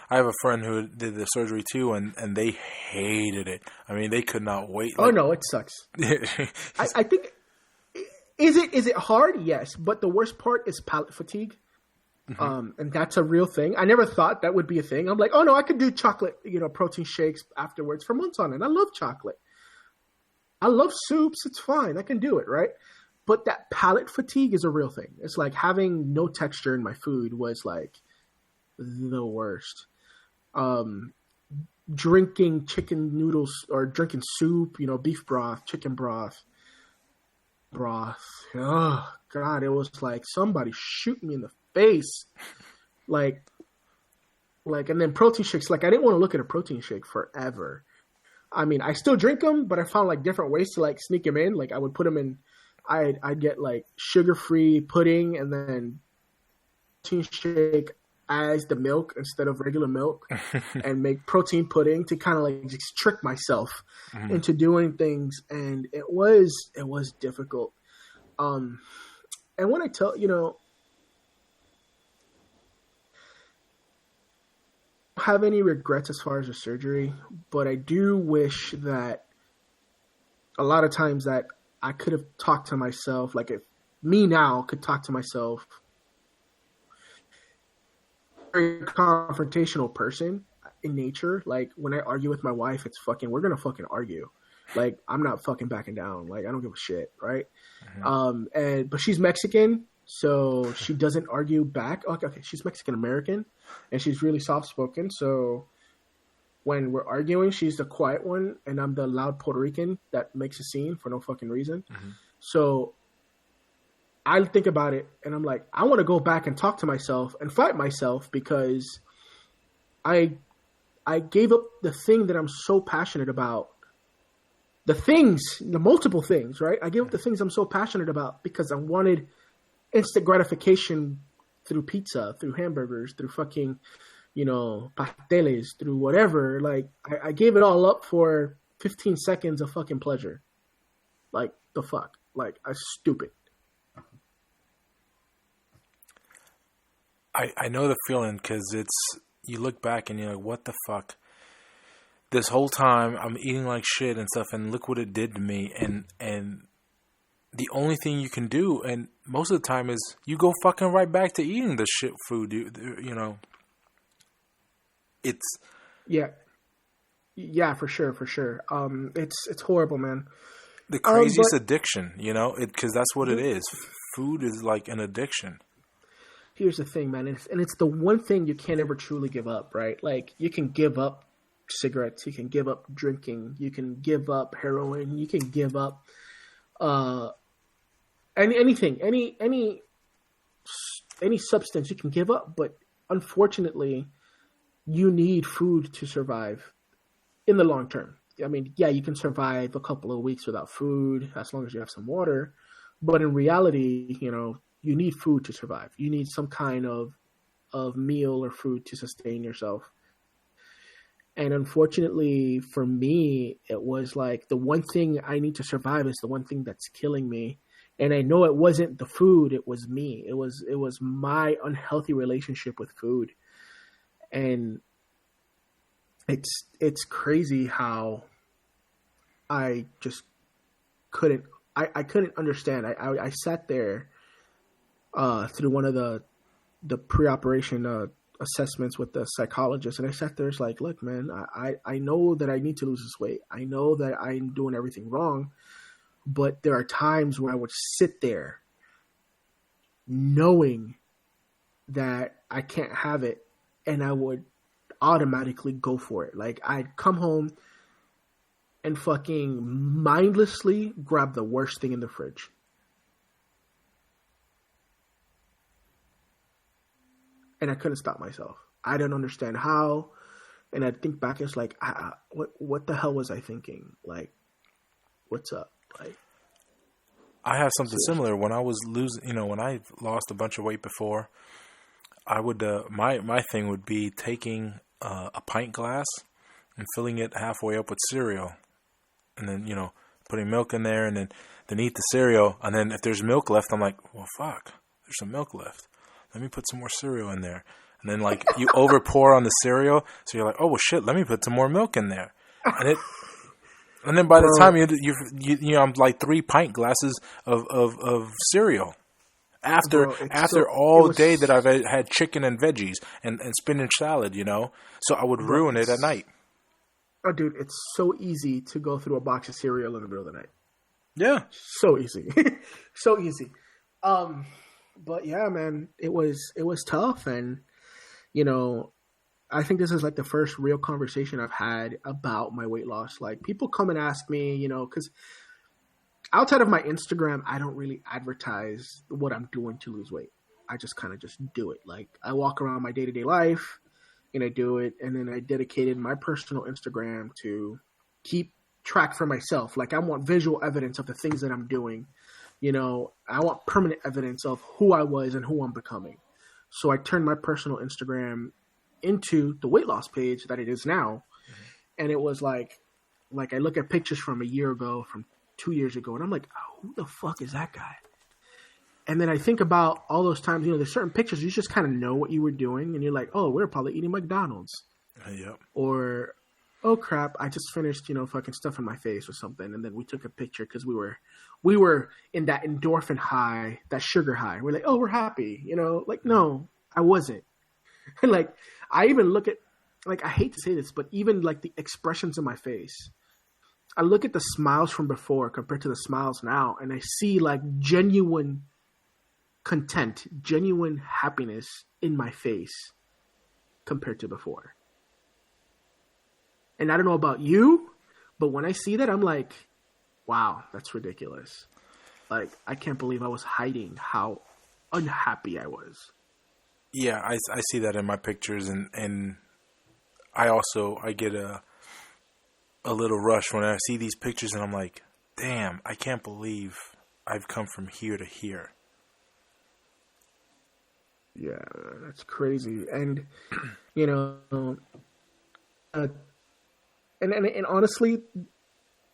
I have a friend who did the surgery too, and they hated it. I mean, they could not wait. Oh no, it sucks. I think. Is it hard? Yes, but the worst part is palate fatigue, and that's a real thing. I never thought that would be a thing. I'm like, oh no, I could do chocolate, you know, protein shakes afterwards for months on end. I love chocolate. I love soups. It's fine. I can do it, right? But that palate fatigue is a real thing. It's like having no texture in my food was like the worst. Drinking chicken noodles or drinking soup, you know, beef broth, chicken broth. Oh God, it was like somebody shoot me in the face. Like, and then protein shakes. Like, I didn't want to look at a protein shake forever. I mean, I still drink them, but I found like different ways to like sneak them in. Like, I would put them in. I'd get like sugar-free pudding and then protein shake as the milk instead of regular milk, and make protein pudding to kind of like just trick myself into doing things. And it was difficult. And when I tell, you know, I don't have any regrets as far as the surgery, but I do wish that a lot of times that I could have talked to myself, like if me now could talk to myself, very confrontational person in nature. Like when I argue with my wife, we're gonna fucking argue. Like, I'm not fucking backing down. Like, I don't give a shit, right? But she's Mexican, so she doesn't argue back. Okay, she's Mexican American, and she's really soft spoken. So when we're arguing, she's the quiet one, and I'm the loud Puerto Rican that makes a scene for no fucking reason. So I think about it, and I'm like, I want to go back and talk to myself and fight myself because I gave up the thing that I'm so passionate about. The multiple things, right? I gave up the things I'm so passionate about because I wanted instant gratification through pizza, through hamburgers, through fucking, you know, pasteles, through whatever. Like, I gave it all up for 15 seconds of fucking pleasure. Like, the fuck? Like, I'm stupid. I know the feeling, because you look back and you're like, what the fuck? This whole time I'm eating like shit and stuff, and look what it did to me. And the only thing you can do, and most of the time, is you go fucking right back to eating the shit food. You know, it's yeah, for sure. It's horrible, man. The craziest addiction, you know, because that's what it is. Food is like an addiction. Here's the thing, man, and it's the one thing you can't ever truly give up, right? Like, you can give up cigarettes, you can give up drinking, you can give up heroin, you can give up anything, any substance you can give up. But unfortunately, you need food to survive in the long term. I mean, yeah, you can survive a couple of weeks without food as long as you have some water, but in reality, you know, You need food to survive. You need some kind of meal or food to sustain yourself. And unfortunately for me, it was like the one thing I need to survive is the one thing that's killing me. And I know it wasn't the food, it was me. It was my unhealthy relationship with food. And it's crazy how I just couldn't understand. I sat there through one of the pre-operation assessments with the psychologist, and I sat there, it's like, look, man, I know that I need to lose this weight. I know that I'm doing everything wrong, but there are times where I would sit there knowing that I can't have it, and I would automatically go for it. Like, I'd come home and fucking mindlessly grab the worst thing in the fridge. And I couldn't stop myself. I don't understand how. And I think back, it's like, what the hell was I thinking? Like, what's up? Like, I have something similar. When I was losing, when I lost a bunch of weight before, I would, my thing would be taking a pint glass and filling it halfway up with cereal. And then, putting milk in there, and then eat the cereal. And then if there's milk left, I'm like, well, fuck, there's some milk left. Let me put some more cereal in there. And then, like, you over pour on the cereal. So you're like, oh, well, shit, let me put some more milk in there. And then by the time I'm like 3 pint glasses of cereal. After all day that I've had chicken and veggies and spinach salad, So I would ruin it at night. Oh, dude, it's so easy to go through a box of cereal in the middle of the night. Yeah. So easy. So easy. But yeah, man, it was tough. And, I think this is like the first real conversation I've had about my weight loss. Like, people come and ask me, because outside of my Instagram, I don't really advertise what I'm doing to lose weight. I just kind of just do it. Like, I walk around my day-to-day life and I do it. And then I dedicated my personal Instagram to keep track for myself. Like, I want visual evidence of the things that I'm doing. I want permanent evidence of who I was and who I'm becoming. So I turned my personal Instagram into the weight loss page that it is now. Mm-hmm. And it was like I look at pictures from a year ago, from 2 years ago, and I'm like, oh, who the fuck is that guy? And then I think about all those times, there's certain pictures you just kind of know what you were doing, and you're like, oh, we're probably eating McDonald's. Yep. Or, oh crap, I just finished, fucking stuffing my face or something, and then we took a picture because we were in that endorphin high, that sugar high. We're like, oh, we're happy, Like, no, I wasn't. And like, I even look at, like, I hate to say this, but even like the expressions in my face, I look at the smiles from before compared to the smiles now, and I see like genuine content, genuine happiness in my face compared to before. And I don't know about you, but when I see that, I'm like, wow, that's ridiculous. Like, I can't believe I was hiding how unhappy I was. Yeah, I see that in my pictures, and I get a little rush when I see these pictures, and I'm like, damn, I can't believe I've come from here to here. Yeah, that's crazy. And, and honestly,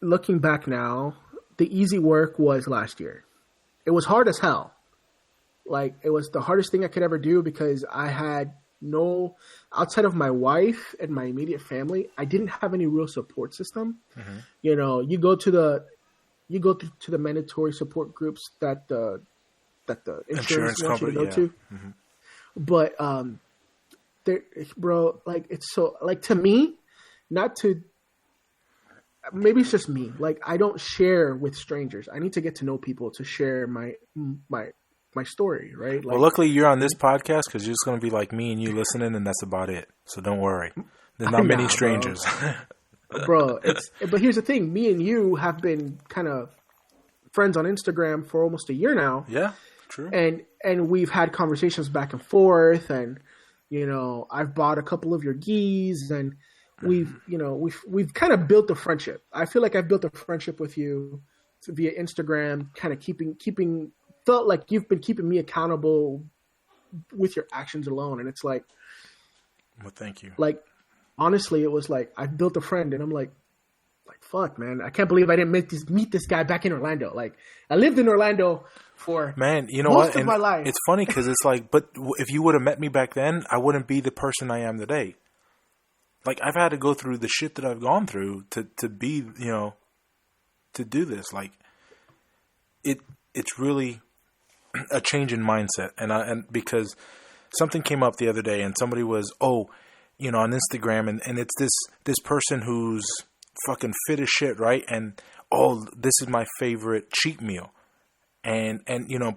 looking back now, the easy work was last year. It was hard as hell. Like, it was the hardest thing I could ever do because I had outside of my wife and my immediate family, I didn't have any real support system. Mm-hmm. You go to the mandatory support groups that the insurance wants you to go to. Mm-hmm. But, bro, like, it's so, like, to me, maybe it's just me. Like, I don't share with strangers. I need to get to know people to share my story, right? Like, well, luckily you're on this podcast because you're just going to be like me and you listening, and that's about it. So don't worry. There's not many strangers. Bro, but here's the thing. Me and you have been kind of friends on Instagram for almost a year now. Yeah, true. And we've had conversations back and forth, and, I've bought a couple of your gis, and we've kind of built a friendship. I feel like I've built a friendship with you via Instagram, kind of keeping felt like you've been keeping me accountable with your actions alone. And it's like, well, thank you. Like, honestly, it was like, I built a friend and I'm like, fuck, man, I can't believe I didn't meet this guy back in Orlando. Like, I lived in Orlando for most of my life. It's funny because it's like, but if you would have met me back then, I wouldn't be the person I am today. Like, I've had to go through the shit that I've gone through to be, to do this. Like, it's really a change in mindset. And because something came up the other day and somebody was, on Instagram and it's this person who's fucking fit as shit, right? And this is my favorite cheat meal. And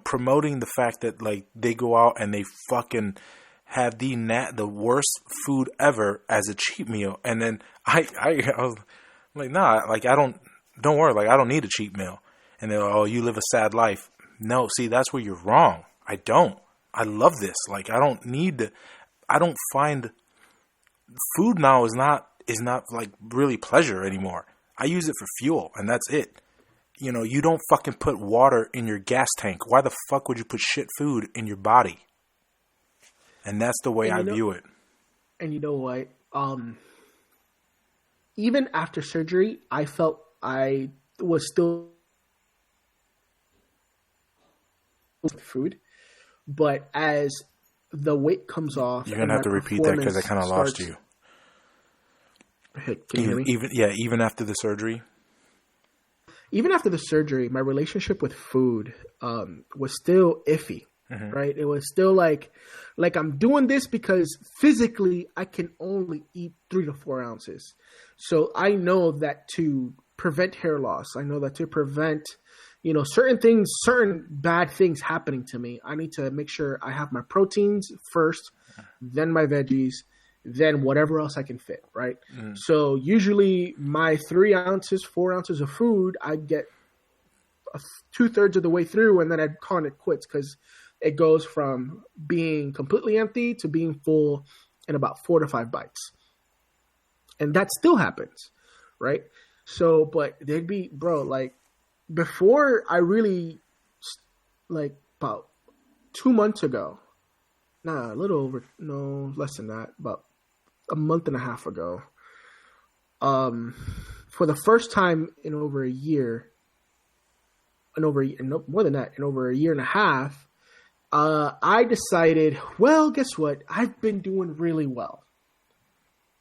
promoting the fact that like they go out and they fucking have the worst food ever as a cheat meal. And then I was like, nah, like don't worry, like I don't need a cheat meal. And they're like, oh, you live a sad life. No, see, that's where you're wrong. I don't. I love this. Like I don't find food now is not like really pleasure anymore. I use it for fuel and that's it. You don't fucking put water in your gas tank. Why the fuck would you put shit food in your body? And that's the way I view it. And you know what? Even after surgery, I felt I was still food. But as the weight comes off... You're going to have to repeat that because I kind of lost you. Can you hear me? Even after the surgery? Even after the surgery, my relationship with food was still iffy, right? It was still like I'm doing this because physically I can only eat 3 to 4 ounces. So I know that to prevent hair loss, I know that to prevent, certain bad things happening to me, I need to make sure I have my proteins first, then my veggies, then whatever else I can fit, right? So usually my 3 ounces, 4 ounces of food, I'd get 2/3 of the way through and then I'd call it quits because it goes from being completely empty to being full in about 4 to 5 bites. And that still happens, right? So, but there'd be, like before I really, like about 2 months ago, a little over, no, less than that, about a month and a half ago, for the first time in over a year, more than that, in over a year and a half, I decided, well, guess what? I've been doing really well.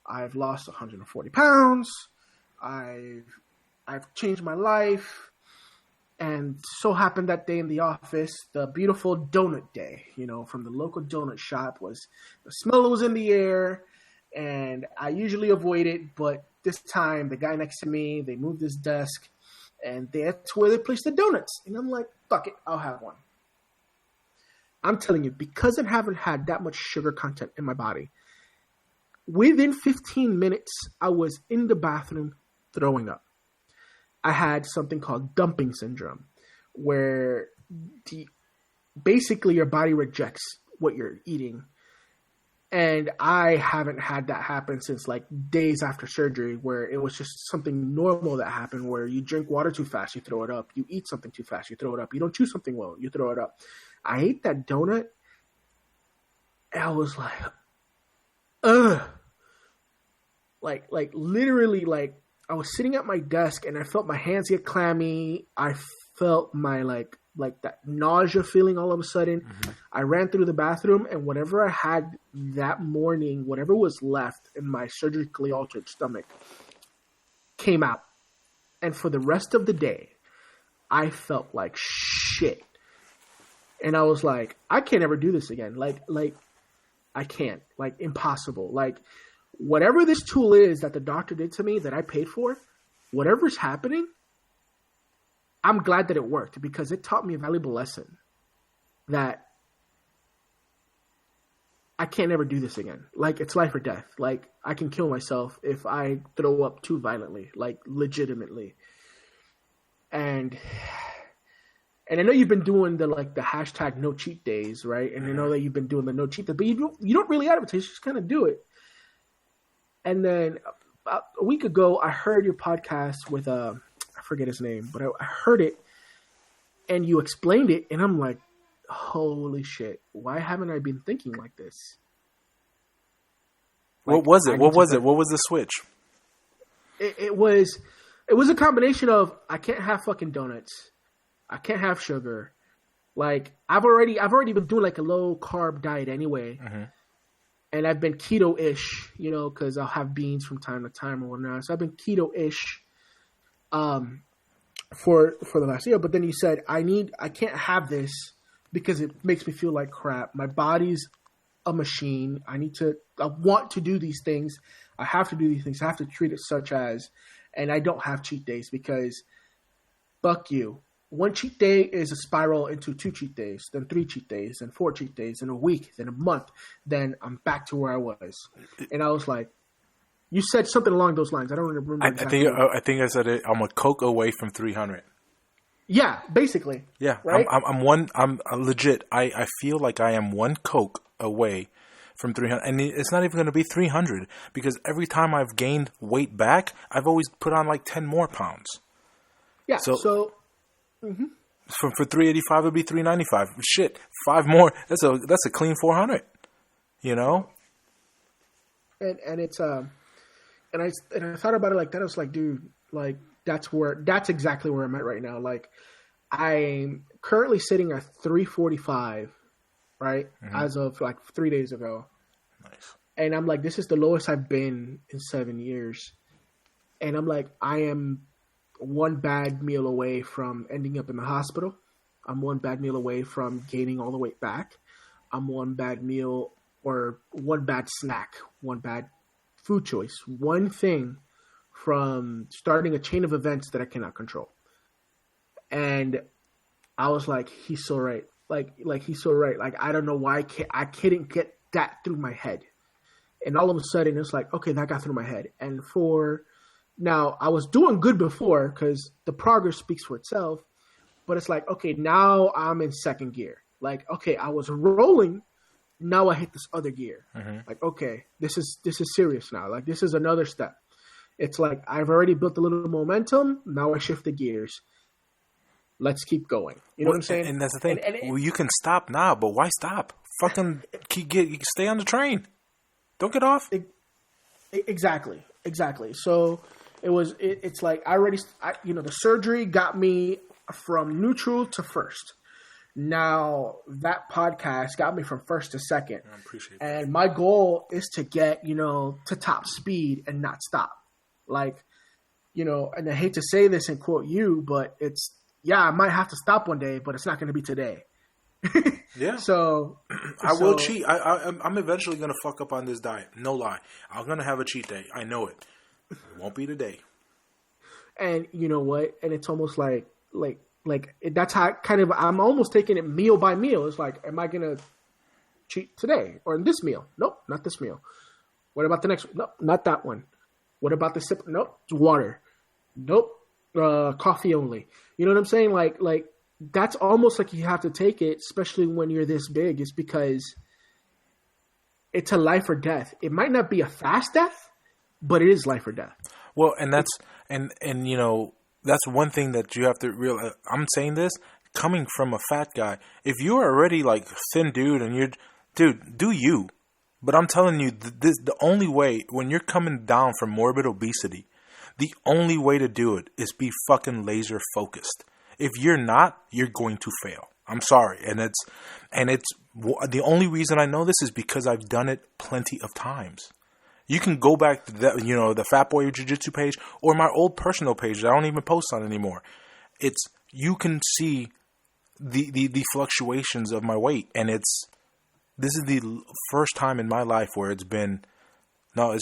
I've lost 140 pounds. I've changed my life. And so happened that day in the office, the beautiful donut day, from the local donut shop the smell was in the air and I usually avoid it. But this time the guy next to me, they moved his desk and that's where they placed the donuts. And I'm like, fuck it, I'll have one. I'm telling you, because I haven't had that much sugar content in my body, within 15 minutes, I was in the bathroom throwing up. I had something called dumping syndrome, where basically your body rejects what you're eating. And I haven't had that happen since like days after surgery, where it was just something normal that happened, where you drink water too fast, you throw it up. You eat something too fast, you throw it up. You don't chew something well, you throw it up. I ate that donut and I was like, ugh. Like literally, like I was sitting at my desk and I felt my hands get clammy. I felt my like that nausea feeling all of a sudden. I ran through the bathroom and whatever I had that morning, whatever was left in my surgically altered stomach came out. And for the rest of the day, I felt like shit. And I was like, I can't ever do this again. Like I can't, like impossible. Like whatever this tool is that the doctor did to me that I paid for, whatever's happening, I'm glad that it worked because it taught me a valuable lesson that I can't ever do this again. Like it's life or death. Like I can kill myself if I throw up too violently, like legitimately. And I know you've been doing the hashtag no cheat days, right? And I know that you've been doing the no cheat days, but you don't really advertise, you just kind of do it. And then about a week ago, I heard your podcast with I forget his name, but I heard it, and you explained it, and I'm like, holy shit, why haven't I been thinking like this? What was it? What was it? What was the switch? It was a combination of I can't have fucking donuts. I can't have sugar. Like I've already been doing like a low carb diet anyway. Mm-hmm. And I've been keto-ish, you know, because I'll have beans from time to time or whatnot. So I've been keto-ish for the last year. But then you said, I can't have this because it makes me feel like crap. My body's a machine. I want to do these things. I have to do these things. I have to treat it such as, and I don't have cheat days because fuck you. One cheat day is a spiral into 2 cheat days, then 3 cheat days, then 4 cheat days, then a week, then a month, then I'm back to where I was. And I was like, you said something along those lines. I don't remember exactly. I think I said it. I'm a Coke away from 300. Yeah, basically. Yeah, right? I'm legit. I feel like I am 1 Coke away from 300, and it's not even going to be 300 because every time I've gained weight back, I've always put on like 10 more pounds. Yeah. So mm-hmm. For 385 it would be 395. Shit, 5 more. That's a clean 400. You know. And it's and I thought about it like that. I was like, dude, like that's exactly where I'm at right now. Like I'm currently sitting at 345, right? Mm-hmm. As of like 3 days ago. Nice. And I'm like, this is the lowest I've been in 7 years. And I'm like, I am 1 bad meal away from ending up in the hospital. I'm 1 bad meal away from gaining all the weight back. I'm 1 bad meal or 1 bad snack, 1 bad food choice, 1 thing from starting a chain of events that I cannot control. And I was like, he's so right. Like he's so right. Like, I don't know why I couldn't get that through my head. And all of a sudden it's like, okay, that got through my head. And now, I was doing good before because the progress speaks for itself, but it's like, okay, now I'm in 2nd gear. Like, okay, I was rolling. Now I hit this other gear. Mm-hmm. Like, okay, this is serious now. Like, this is another step. It's like, I've already built a little momentum. Now I shift the gears. Let's keep going. You know what I'm saying? And that's the thing. Well, you can stop now, but why stop? Fucking stay on the train. Don't get off. Exactly. So it's like the surgery got me from neutral to 1st. Now that podcast got me from 1st to 2nd. I appreciate that. And my goal is to get, to top speed and not stop. Like, and I hate to say this and quote you, but I might have to stop one day, but it's not going to be today. Yeah. So I will cheat. I'm eventually going to fuck up on this diet. No lie. I'm going to have a cheat day. I know it. It won't be today. And you know what? And it's almost like that's how I'm almost taking it meal by meal. It's like, am I going to cheat today or in this meal? Nope, not this meal. What about the next one? Nope, not that one. What about the sip? Nope, it's water. Nope, coffee only. You know what I'm saying? Like that's almost like you have to take it, especially when you're this big, is because it's a life or death. It might not be a fast death, but it is life or death. Well, and that's that's one thing that you have to realize. I'm saying this coming from a fat guy. If you're already like thin dude and do you. But I'm telling you, the only way when you're coming down from morbid obesity, the only way to do it is be fucking laser focused. If you're not, you're going to fail. I'm sorry. And it's the only reason I know this is because I've done it plenty of times. You can go back to the Fat Boy Jiu-Jitsu page or my old personal page that I don't even post on anymore. You can see the fluctuations of my weight, and this is the first time in my life where it's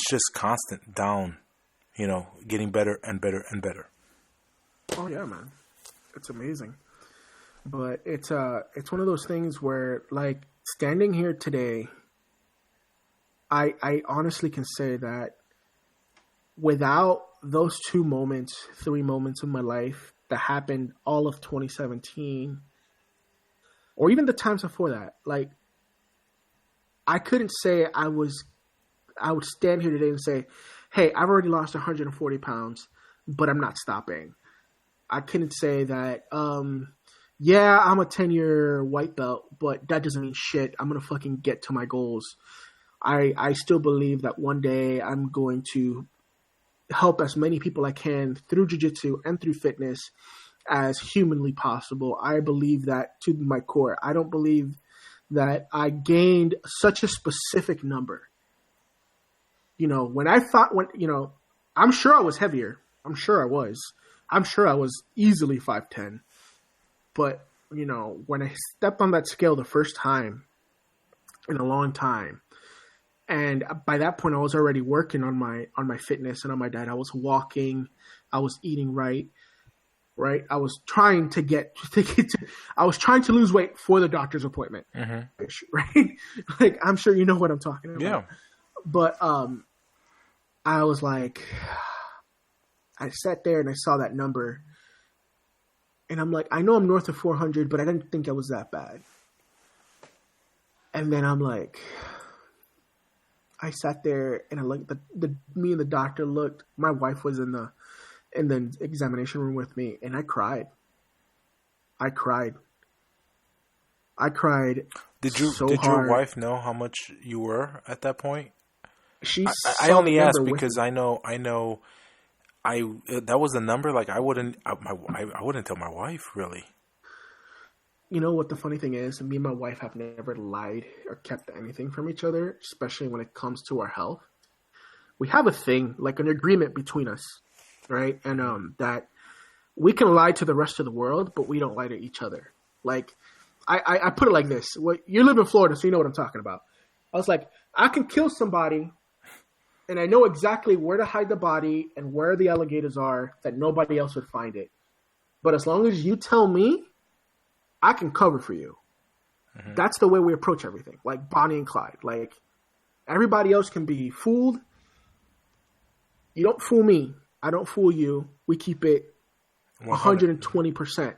just constant down, getting better and better and better. Oh yeah, man. It's amazing. But it's one of those things where, like, standing here today, I honestly can say that without those 3 moments in my life that happened all of 2017, or even the times before that, like, I couldn't say I would stand here today and say, hey, I've already lost 140 pounds, but I'm not stopping. I couldn't say that, yeah, I'm a 10-year white belt, but that doesn't mean shit. I'm going to fucking get to my goals. I still believe that one day I'm going to help as many people I can through jiu-jitsu and through fitness as humanly possible. I believe that to my core. I don't believe that I gained such a specific number. When I thought, I'm sure I was heavier. I'm sure I was. I'm sure I was easily 5'10". But, when I stepped on that scale the first time in a long time, and by that point I was already working on my fitness and on my diet. I was walking, I was eating right. I was trying I was trying to lose weight for the doctor's appointment. Mm-hmm. Right? Like, I'm sure you know what I'm talking about. Yeah. But I was like, I sat there and I saw that number. And I'm like, I know I'm north of 400, but I didn't think I was that bad. And then I'm like, I sat there and I looked. Me and the doctor looked. My wife was in the examination room with me, and I cried. Did hard. your wife know how much you were at that point? I only asked because I know that was the number. Like, I wouldn't tell my wife, really. You know what the funny thing is? Me and my wife have never lied or kept anything from each other, especially when it comes to our health. We have a thing, like an agreement between us, right? And that we can lie to the rest of the world, but we don't lie to each other. Like, I put it like this. You live in Florida, so you know what I'm talking about. I was like, I can kill somebody, and I know exactly where to hide the body and where the alligators are that nobody else would find it. But as long as you tell me, I can cover for you. Mm-hmm. That's the way we approach everything. Like Bonnie and Clyde. Like, everybody else can be fooled. You don't fool me. I don't fool you. We keep it 120%.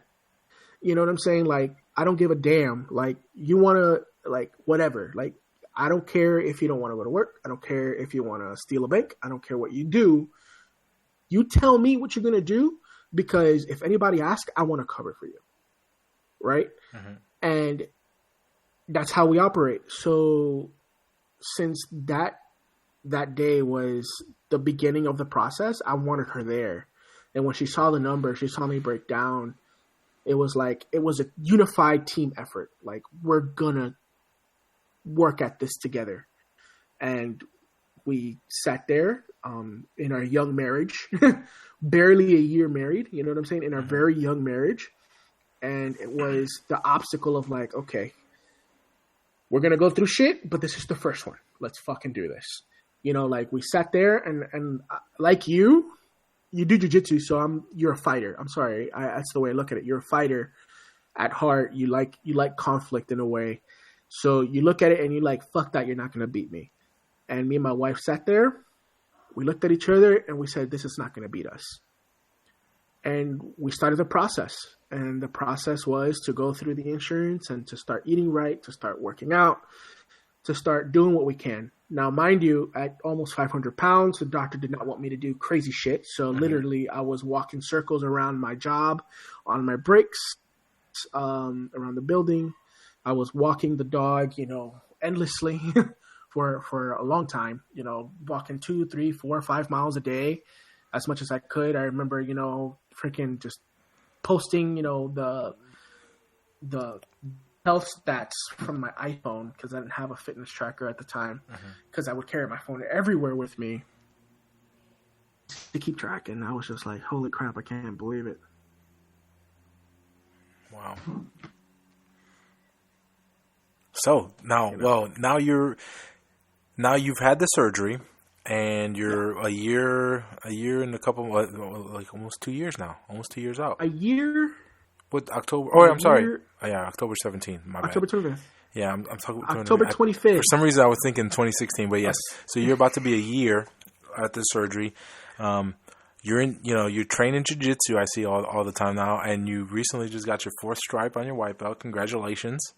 You know what I'm saying? Like, I don't give a damn. Like, you want to, like, whatever. Like, I don't care if you don't want to go to work. I don't care if you want to steal a bank. I don't care what you do. You tell me what you're going to do, because if anybody asks, I want to cover for you. Right? Mm-hmm. And that's how we operate. So since that day was the beginning of the process, I wanted her there. And when she saw the number, she saw me break down. It was a unified team effort. Like, we're gonna work at this together. And we sat there in our young marriage, barely a year married, you know what I'm saying? In our very young marriage. And it was the obstacle of like, okay, we're going to go through shit, but this is the first one. Let's fucking do this. Like, we sat there and like you do jiu-jitsu, so you're a fighter. I'm sorry. That's the way I look at it. You're a fighter at heart. You like conflict in a way. So you look at it and you're like, fuck that. You're not going to beat me. And me and my wife sat there. We looked at each other and we said, this is not going to beat us. And we started the process. And the process was to go through the insurance and to start eating right, to start working out, to start doing what we can. Now, mind you, at almost 500 pounds, the doctor did not want me to do crazy shit. So literally, I was walking circles around my job, on my breaks, around the building. I was walking the dog, endlessly for a long time, walking 2, 3, 4, 5 miles a day, as much as I could. I remember, freaking just posting, the health stats from my iPhone, because I didn't have a fitness tracker at the time, because I would carry my phone everywhere with me to keep track. And I was just like, holy crap, I can't believe it. Wow. So now you've had the surgery, and you're a year and a couple, like almost 2 years now, almost 2 years out. A year? What, October? Oh, I'm sorry. Oh, yeah, October 17th. My October bad. 25th. Yeah, I'm talking October 25th. For some reason, I was thinking 2016, but yes. So you're about to be a year at the surgery. You're training jiu-jitsu. I see all the time now, and you recently just got your 4th stripe on your white belt. Congratulations!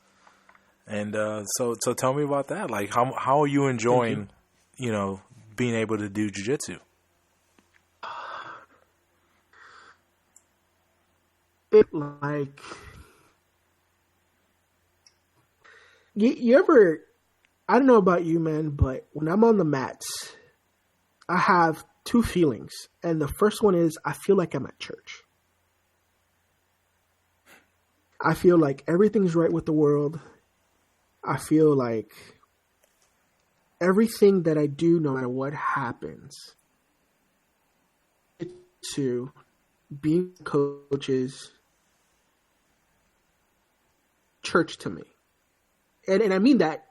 And so tell me about that. Like, how are you enjoying, being able to do jiu-jitsu? You ever? I don't know about you, man, but when I'm on the mats, I have two feelings, and the first one is I feel like I'm at church. I feel like everything's right with the world. I feel like everything that I do, no matter what happens, to being coaches, church to me. And I mean that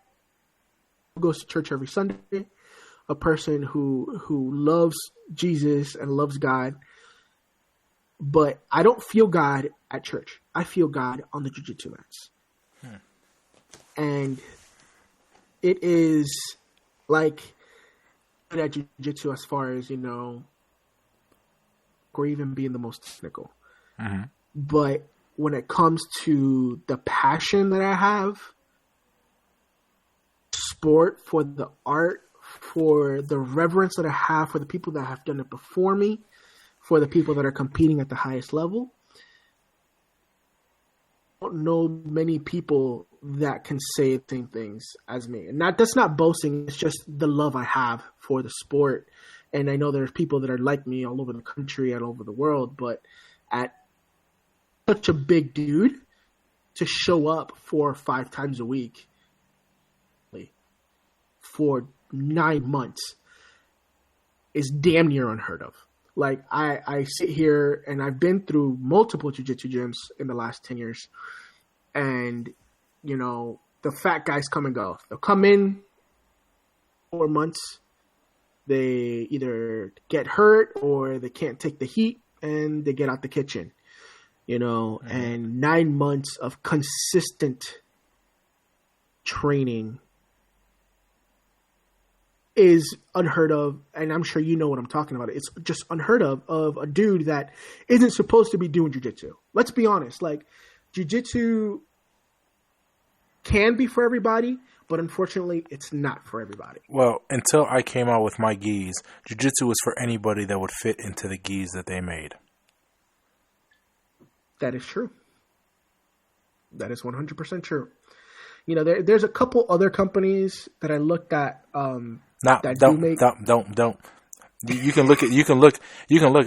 goes to church every Sunday, a person who loves Jesus and loves God. But I don't feel God at church. I feel God on the jiu-jitsu mats. And it is like at jiu-jitsu as far as, or even being the most technical. Mm-hmm. But when it comes to the passion that I have, sport, for the art, for the reverence that I have for the people that have done it before me, for the people that are competing at the highest level, I don't know many people that can say the same things as me. And that's not boasting. It's just the love I have for the sport. And I know there's people that are like me all over the country and all over the world, but at such a big dude to show up 4 or 5 times a week for 9 months is damn near unheard of. Like, I sit here and I've been through multiple jiu-jitsu gyms in the last 10 years. And, the fat guys come and go. They'll come in 4 months. They either get hurt or they can't take the heat and they get out the kitchen, and 9 months of consistent training is unheard of. And I'm sure you know what I'm talking about. It's just unheard of a dude that isn't supposed to be doing jiu-jitsu. Let's be honest. Like, jiu-jitsu can be for everybody, but unfortunately, it's not for everybody. Well, until I came out with my gis, jiu-jitsu was for anybody that would fit into the gis that they made. That is true. That is 100% true. There's a couple other companies that I looked at. Don't. You can look.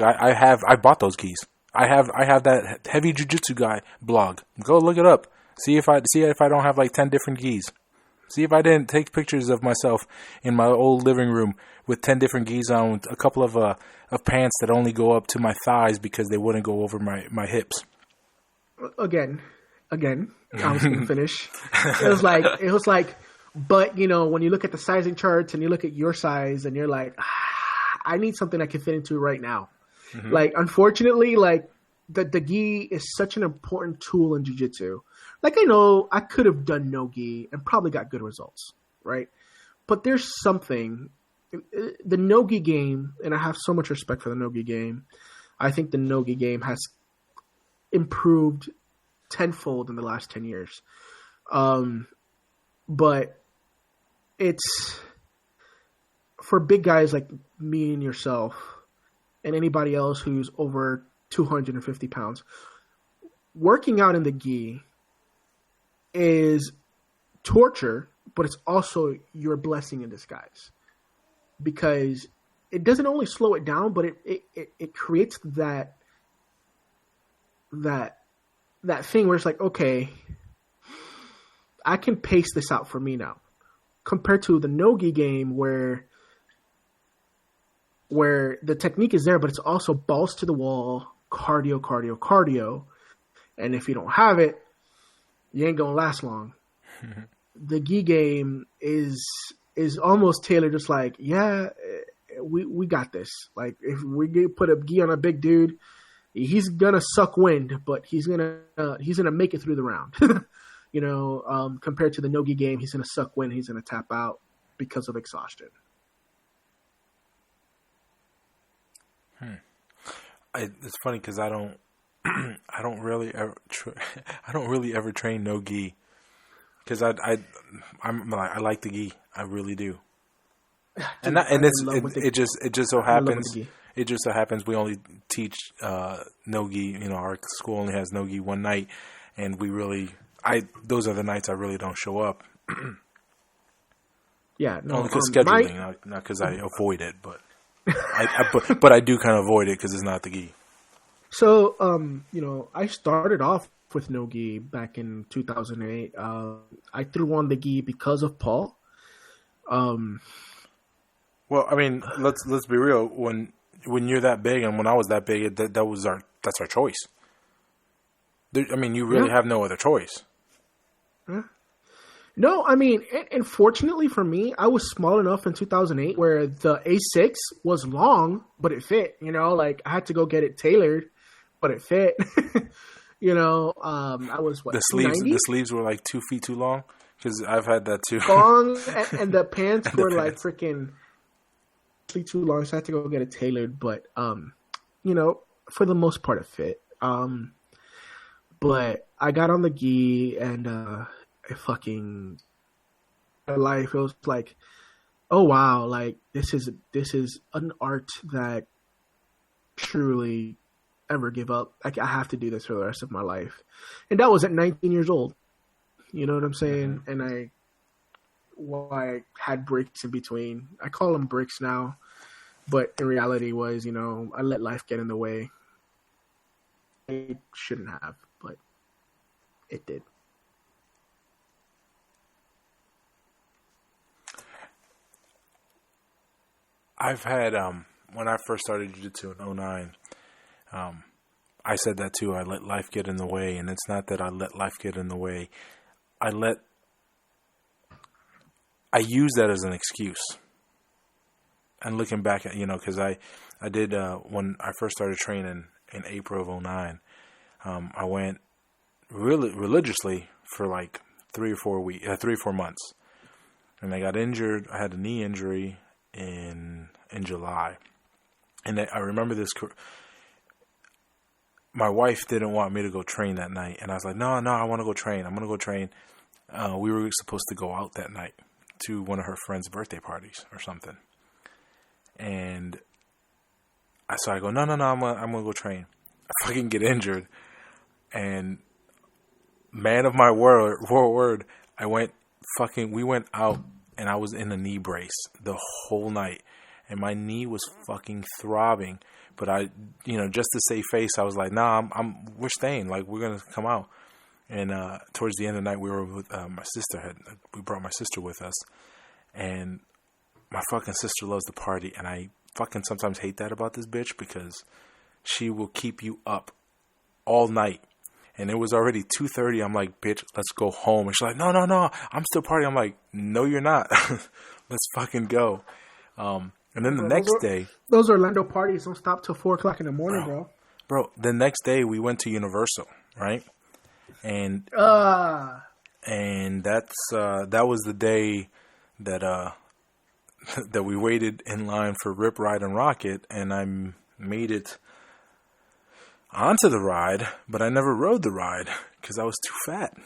I bought those gis. I have that heavy jiu-jitsu guy blog. Go look it up. See if I don't have like 10 different gis. See if I didn't take pictures of myself in my old living room with 10 different gis on, with a couple of pants that only go up to my thighs because they wouldn't go over my hips. Again, I was going to finish. It was like, but when you look at the sizing charts and you look at your size and you're like, I need something I can fit into right now. Mm-hmm. Like, unfortunately, like the gi is such an important tool in jiu-jitsu. Like, I know I could have done no gi and probably got good results, right? But there's something, the no gi game, and I have so much respect for the no gi game. I think the no gi game has improved tenfold in the last 10 years. But it's for big guys like me and yourself and anybody else who's over 250 pounds, working out in the gi is torture, but it's also your blessing in disguise, because it doesn't only slow it down, but it creates that thing where it's like, okay, I can pace this out for me now, compared to the no-gi game where the technique is there, but it's also balls to the wall, cardio. And if you don't have it, you ain't gonna last long. The gi game is almost tailored just like, yeah, we got this. Like, if we put a gi on a big dude, he's gonna suck wind, but he's gonna make it through the round. Compared to the no-gi game, he's gonna suck wind, he's gonna tap out because of exhaustion. It's funny because I don't really ever train no gi, because I like the gi. I really do. Dude, it just so happens we only teach no gi. Our school only has no gi one night, and those are the nights I really don't show up. Yeah, no. Only because scheduling, not because I avoid it, but but I do kind of avoid it because it's not the gi. So, I started off with no gi back in 2008. I threw on the gi because of Paul. Well, I mean, let's be real. When you're that big, and when I was that big, that's our choice. You really have no other choice. Yeah. No, I mean, and fortunately for me, I was small enough in 2008 where the A6 was long, but it fit. I had to go get it tailored, but it fit. I was what, the sleeves were like 2 feet too long, because I've had that too. Long, and the pants were like freaking too long, so I had to go get it tailored. But for the most part, it fit. But I got on the gi, and life. It was like, oh wow, like this is an art that truly ever give up. Like, I have to do this for the rest of my life. And that was at 19 years old. You know what I'm saying? And I had breaks in between. I call them bricks now, but in reality was, I let life get in the way. I shouldn't have, but it did. I've had, when I first started jiu-jitsu in 2009, I said that too. I let life get in the way, and it's not that I let life get in the way. I use that as an excuse. And looking back at, because I did, when I first started training in April of 2009, I went really religiously for like 3 or 4 months. And I got injured. I had a knee injury in July. And I remember this. My wife didn't want me to go train that night. And I was like, no, I want to go train. I'm going to go train. We were supposed to go out that night to one of her friend's birthday parties or something. And so I go, no, I'm going to go train. I fucking get injured. And man of my word, we went out and I was in a knee brace the whole night. And my knee was fucking throbbing. But I, just to save face, I was like, nah, we're staying. Like, we're going to come out. And towards the end of the night, we were with my sister. We brought my sister with us. And my fucking sister loves to party. And I fucking sometimes hate that about this bitch, because she will keep you up all night. And it was already 2:30. I'm like, bitch, let's go home. And she's like, no, I'm still partying. I'm like, no, you're not. Let's fucking go. And then the next day, those Orlando parties don't stop till 4:00 in the morning, bro. Bro, the next day we went to Universal, right? And that's that was the day that that we waited in line for Rip, Ride, and Rocket, and I made it onto the ride, but I never rode the ride because I was too fat.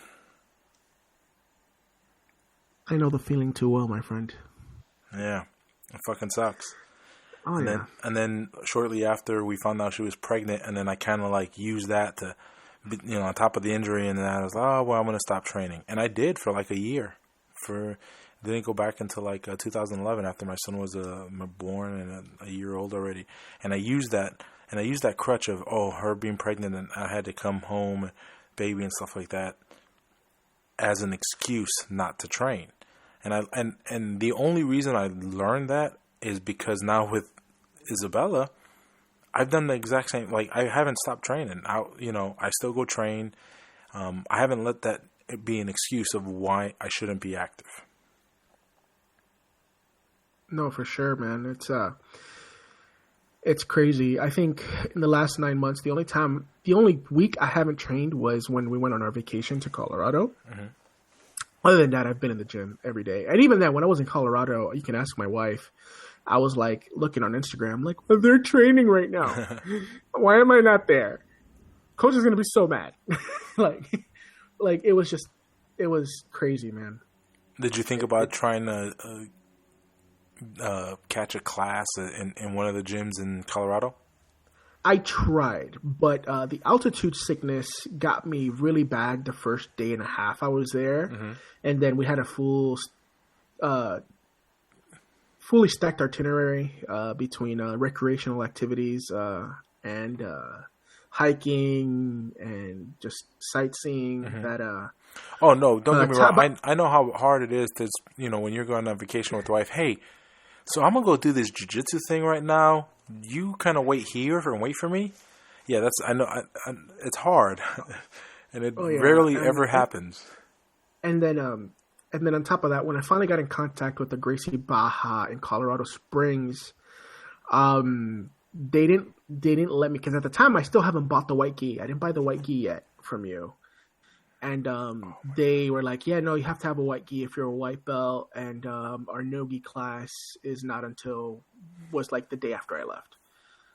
I know the feeling too well, my friend. Yeah. It fucking sucks. Oh, and then shortly after, we found out she was pregnant, and then I kind of like used that to, on top of the injury, and then I was like, oh, well, I'm going to stop training. And I did for like a year. Didn't go back until like 2011 after my son was born and a year old already. And I used that crutch of, her being pregnant and I had to come home, baby and stuff like that, as an excuse not to train. And the only reason I learned that is because now with Isabella, I've done the exact same. Like, I haven't stopped training. I still go train. I haven't let that be an excuse of why I shouldn't be active. No, for sure, man. It's crazy. I think in the last 9 months, the only week I haven't trained was when we went on our vacation to Colorado. Mm-hmm. Other than that, I've been in the gym every day. And even then, when I was in Colorado, you can ask my wife, I was like looking on Instagram, like, well, they're training right now. Why am I not there? Coach is going to be so mad. like it was crazy, man. Did you think about trying to catch a class in one of the gyms in Colorado? I tried, but the altitude sickness got me really bad the first day and a half I was there. Mm-hmm. And then we had a fully stacked itinerary between recreational activities and hiking and just sightseeing. Mm-hmm. That oh no, don't get me wrong. I know how hard it is to, when you're going on vacation with the wife. Hey, so I'm gonna go do this jiu-jitsu thing right now. You kind of wait here and wait for me. Yeah, I know. It's hard, and it rarely ever happens. And then on top of that, when I finally got in contact with the Gracie Baja in Colorado Springs, they didn't let me, because at the time I still haven't bought the white gi. I didn't buy the white gi yet from you. And they were like, yeah, no, you have to have a white gi if you're a white belt. And our no-gi class is not until, was like the day after I left.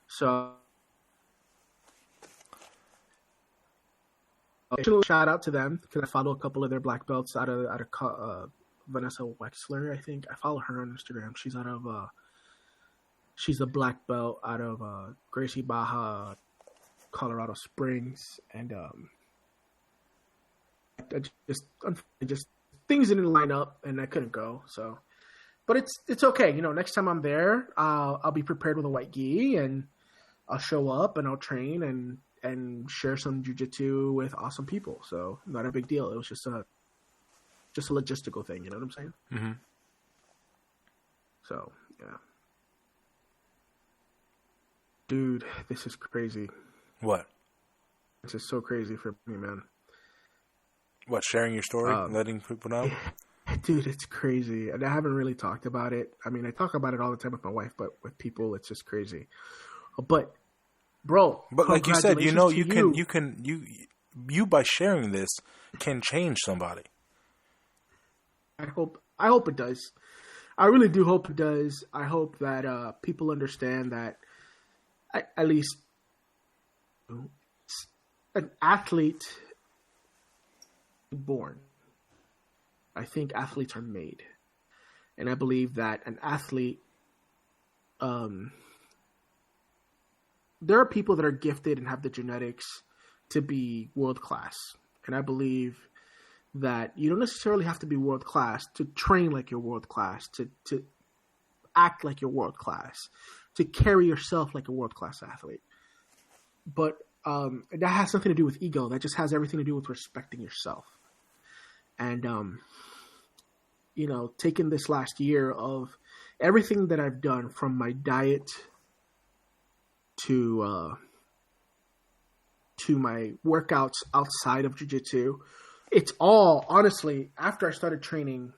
So, shout out to them, because I follow a couple of their black belts out of Vanessa Wexler, I think. I follow her on Instagram. She's a black belt out of Gracie Baja, Colorado Springs. And just things didn't line up, and I couldn't go. So, but it's okay. Next time I'm there, I'll be prepared with a white gi, and I'll show up and I'll train and share some jiu-jitsu with awesome people. So not a big deal. It was just a logistical thing. You know what I'm saying? Mm-hmm. So yeah, dude, this is crazy. What? This is so crazy for me, man. What, sharing your story, letting people know? Dude, it's crazy. And I haven't really talked about it. I mean, I talk about it all the time with my wife, but with people, it's just crazy. But, bro, but like you said, you by sharing this can change somebody. I hope it does. I really do hope it does. I hope that people understand that at least an athlete born. I think athletes are made, and I believe that an athlete, there are people that are gifted and have the genetics to be world class, and I believe that you don't necessarily have to be world class to train like you're world class, to act like you're world class, to carry yourself like a world class athlete. But that has nothing to do with ego. That just has everything to do with respecting yourself. And, taking this last year of everything that I've done, from my diet to my workouts outside of jiu-jitsu, it's all, honestly, after I started training,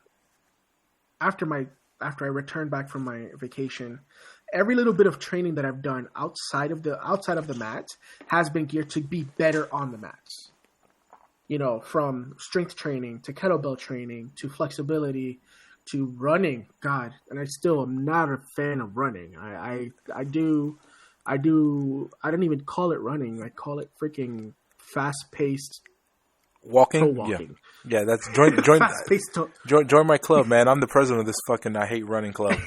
after I returned back from my vacation, every little bit of training that I've done outside of the mat has been geared to be better on the mats. From strength training to kettlebell training to flexibility to running. God, and I still am not a fan of running. I don't even call it running. I call it freaking fast-paced walking. Yeah, that's join my club, man. I'm the president of this fucking I hate running club.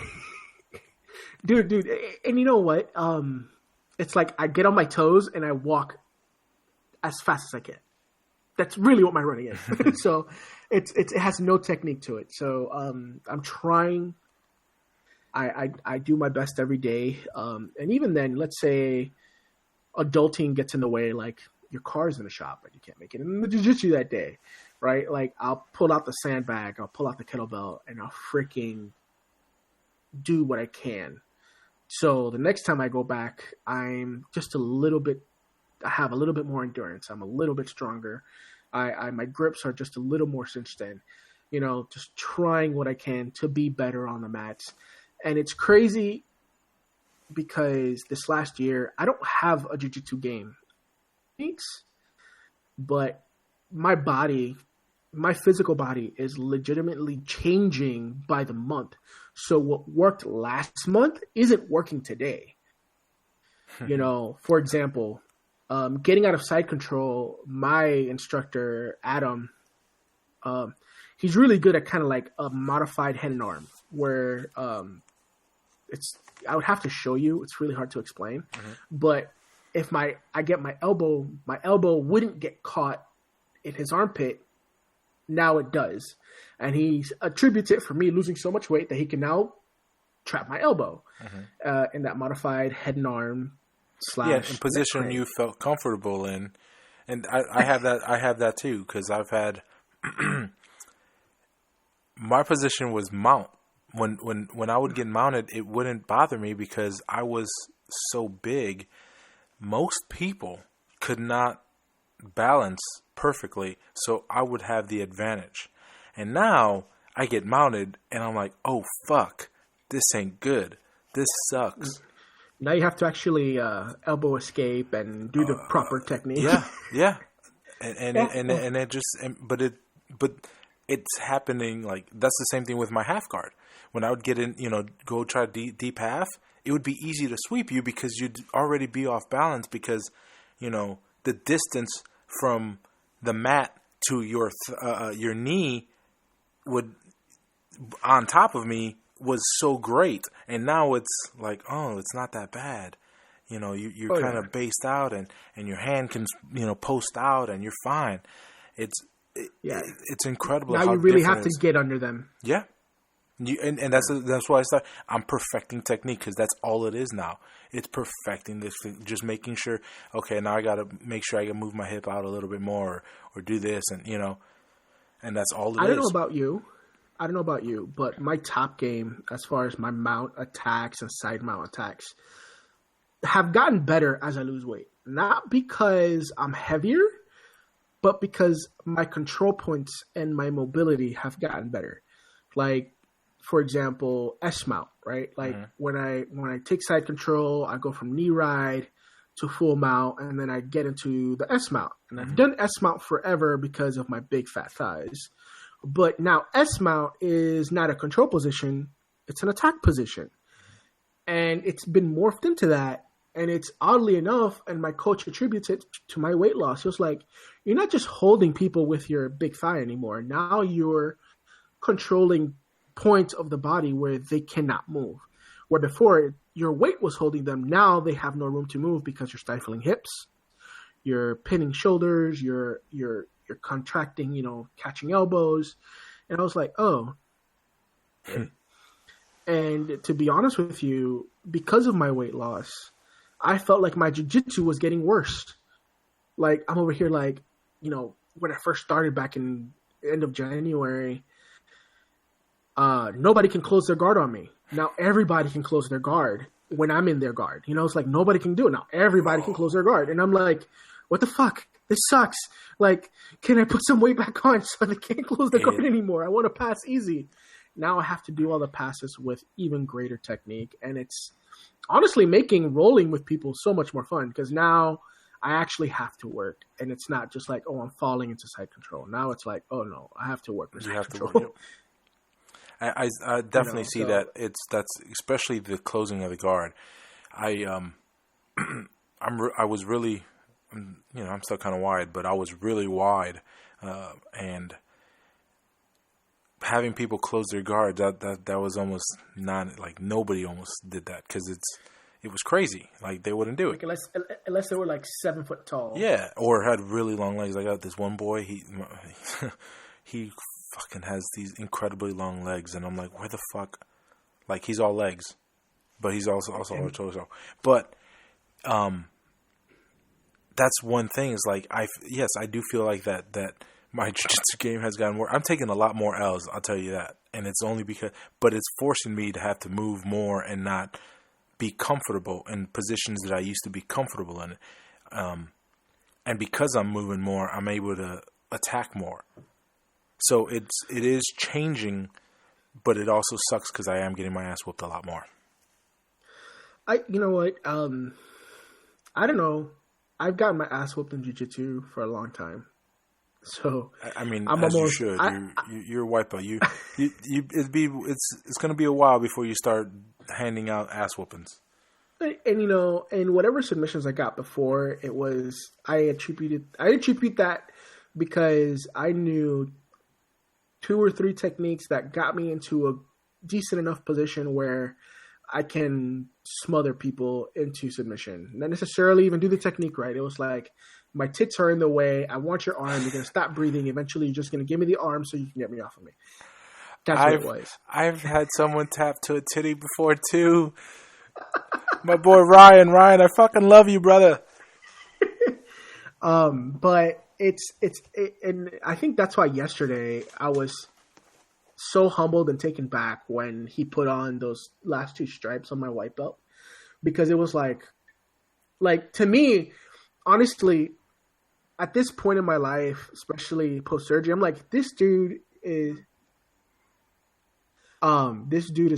dude, and you know what? It's like I get on my toes and I walk as fast as I can. That's really what my running is. So it has no technique to it. So I'm trying. I do my best every day. And even then, let's say adulting gets in the way, like your car's in the shop and you can't make it in the jiu-jitsu that day, right? Like I'll pull out the sandbag, I'll pull out the kettlebell, and I'll freaking do what I can. So the next time I go back, I'm just I have a little bit more endurance. I'm a little bit stronger. My grips are just a little more cinched in, just trying what I can to be better on the mats. And it's crazy because this last year, I don't have a jiu-jitsu game. But my physical body is legitimately changing by the month. So what worked last month isn't working today. For example, getting out of side control, my instructor, Adam, he's really good at kind of like a modified head and arm where I would have to show you. It's really hard to explain. Mm-hmm. But if I get my elbow wouldn't get caught in his armpit. Now it does. And he attributes it for me losing so much weight that he can now trap my elbow in that modified head and arm / in position you felt comfortable in. And I have that too, because I've had my position was mount. When I would get mounted, it wouldn't bother me because I was so big. Most people could not balance perfectly, so I would have the advantage. And now I get mounted and I'm like, oh fuck, this ain't good. This sucks. Now you have to actually elbow escape and do the proper technique. Yeah. And it's happening. Like, that's the same thing with my half guard. When I would get in, go try deep half, it would be easy to sweep you because you'd already be off balance because, the distance from the mat to your knee would on top of me was so great, and now it's like, oh, it's not that bad. You're kind of based out, and your hand can post out, and you're fine. It's incredible. Now how you really have it to is. get under them. Yeah, and that's why I started. I'm perfecting technique because that's all it is now. It's perfecting this, just making sure. Okay, now I got to make sure I can move my hip out a little bit more, or do this, and and that's all it is. I don't know about you, but my top game, as far as my mount attacks and side mount attacks, have gotten better as I lose weight. Not because I'm heavier, but because my control points and my mobility have gotten better. Like, for example, S mount, right? Like when I take side control, I go from knee ride to full mount, and then I get into the S mount. And I've done S mount forever because of my big fat thighs. But now S mount is not a control position, it's an attack position. And it's been morphed into that. And it's oddly enough, and my coach attributes it to my weight loss. It was like, you're not just holding people with your big thigh anymore. Now you're controlling points of the body where they cannot move. Where before your weight was holding them, now they have no room to move because you're stifling hips, you're pinning shoulders, you're contracting, catching elbows. And I was like, oh. And to be honest with you, because of my weight loss, I felt like my jiu-jitsu was getting worse. Like, I'm over here like, when I first started back in the end of January, nobody can close their guard on me. Now everybody can close their guard when I'm in their guard. It's like nobody can do it. Now everybody can close their guard. And I'm like, what the fuck? This sucks. Like, can I put some weight back on so they can't close the guard anymore? I want to pass easy. Now I have to do all the passes with even greater technique. And it's honestly making rolling with people so much more fun because now I actually have to work. And it's not just like, oh, I'm falling into side control. Now it's like, oh, no, I have to work with side control. I definitely see that. That's especially the closing of the guard. I was really, I'm still kind of wide, but I was really wide, and having people close their guard, that was almost not, like, nobody almost did that because it was crazy. Like, they wouldn't do it. Like, unless they were like 7 foot tall. Yeah, or had really long legs. I got this one boy, he fucking has these incredibly long legs, and I'm like, where the fuck? Like, he's all legs, but he's also all torso. But that's one thing is like, I do feel like that my jiu-jitsu game has gotten more. I'm taking a lot more L's, I'll tell you that, and it's only because, but it's forcing me to have to move more and not be comfortable in positions that I used to be comfortable in, and because I'm moving more, I'm able to attack more. So it is changing, but it also sucks because I am getting my ass whooped a lot more. You know what? I don't know. I've gotten my ass whooped in jiu-jitsu for a long time. So I mean, I'm as almost, you should. You're a white belt. It's going to be a while before you start handing out ass whoopings. And and whatever submissions I got before, I attribute that because I knew 2 or 3 techniques that got me into a decent enough position where I can smother people into submission. Not necessarily even do the technique right. It was like, my tits are in the way. I want your arm. You're going to stop breathing. Eventually, you're just going to give me the arm so you can get me off of me. That's what it was. I've had someone tap to a titty before, too. My boy Ryan. Ryan, I fucking love you, brother. But and I think that's why yesterday I was so humbled and taken back when he put on those last 2 stripes on my white belt, because it was like to me, honestly, at this point in my life, especially post surgery, I'm like, this dude is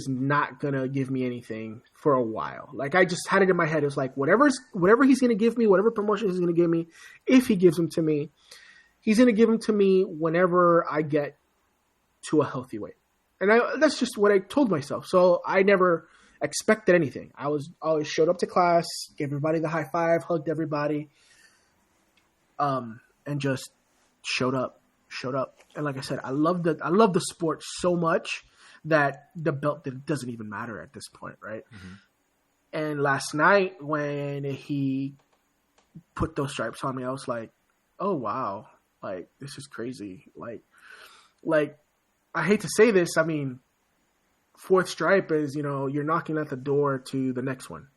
not gonna give me anything for a while. Like, I just had it in my head. It was like, whatever he's gonna give me, whatever promotion he's gonna give me, if he gives them to me, he's gonna give them to me whenever I get to a healthy weight. And that's just what I told myself. So I never expected anything. I always showed up to class, gave everybody the high five, hugged everybody, and just showed up. And like I said, I love the sport so much that the belt doesn't even matter at this point, right? Mm-hmm. And last night when he put those stripes on me, I was like, oh wow, like, this is crazy. Like I hate to say this, I mean, 4th stripe is, you're knocking at the door to the next one.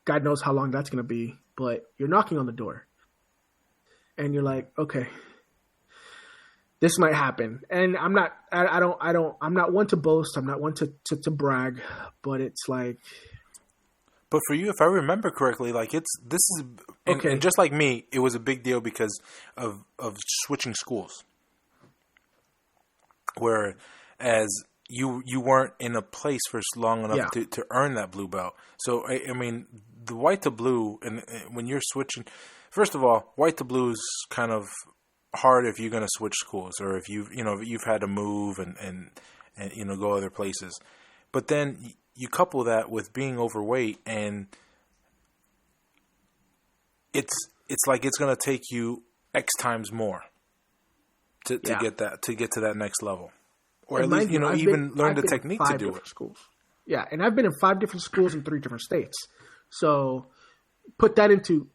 God knows how long that's going to be, but you're knocking on the door. And you're like, okay, this might happen. And I'm not one to boast. I'm not one to brag, but it's like. But for you, if I remember correctly, like, okay. And just like me, it was a big deal because of switching schools. Whereas you weren't in a place for long enough to earn that blue belt. So, I mean, the white to blue, and when you're switching, first of all, white to blue is kind of hard if you're going to switch schools, or if you've had to move and go other places. But then you couple that with being overweight, and it's like it's going to take you X times more to get to that next level, or at least learn the technique to do it. Schools. Yeah, and I've been in 5 different schools in 3 different states. So put that into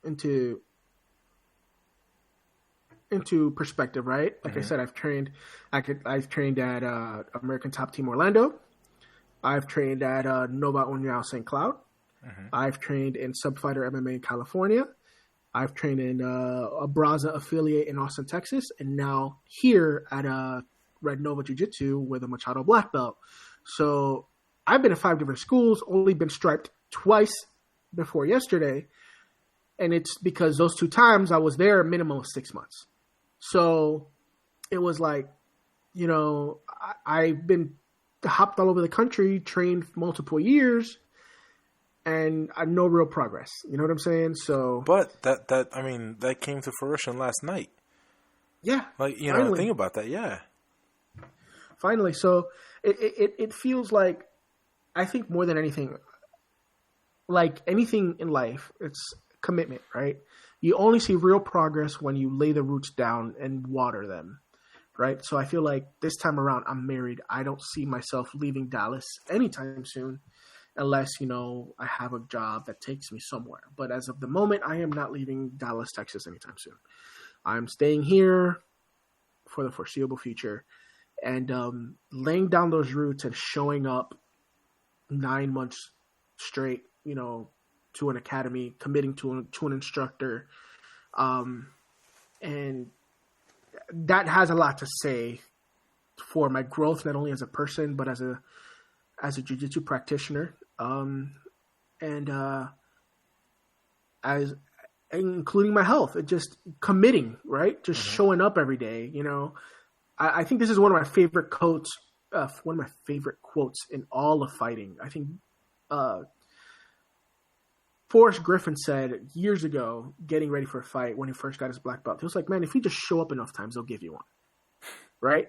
perspective, right? Like I said, I've trained at American Top Team Orlando. I've trained at Nova União St. Cloud. I've trained in Subfighter MMA in California. I've trained in a Braza affiliate in Austin, Texas, and now here at Red Nova Jiu-Jitsu with a Machado black belt. So I've been in 5 different schools, only been striped twice before yesterday, and it's because those 2 times I was there a minimum of 6 months. So it was like, I've been hopped all over the country, trained multiple years, and no real progress. You know what I'm saying? So, but that came to fruition last night. Yeah, like finally. Think about that. Yeah, finally. So it feels like, I think more than anything, like anything in life, it's commitment, right? You only see real progress when you lay the roots down and water them, right? So I feel like this time around, I'm married. I don't see myself leaving Dallas anytime soon, unless, I have a job that takes me somewhere. But as of the moment, I am not leaving Dallas, Texas anytime soon. I'm staying here for the foreseeable future, and laying down those roots and showing up 9 months straight, to an academy, committing to an instructor. And that has a lot to say for my growth, not only as a person, but as a jiu-jitsu practitioner. And as including my health, and just committing, right? Just showing up every day. I think this is one of my favorite quotes, in all of fighting. I think, Forrest Griffin said years ago, getting ready for a fight when he first got his black belt, he was like, man, if you just show up enough times, they'll give you one. Right?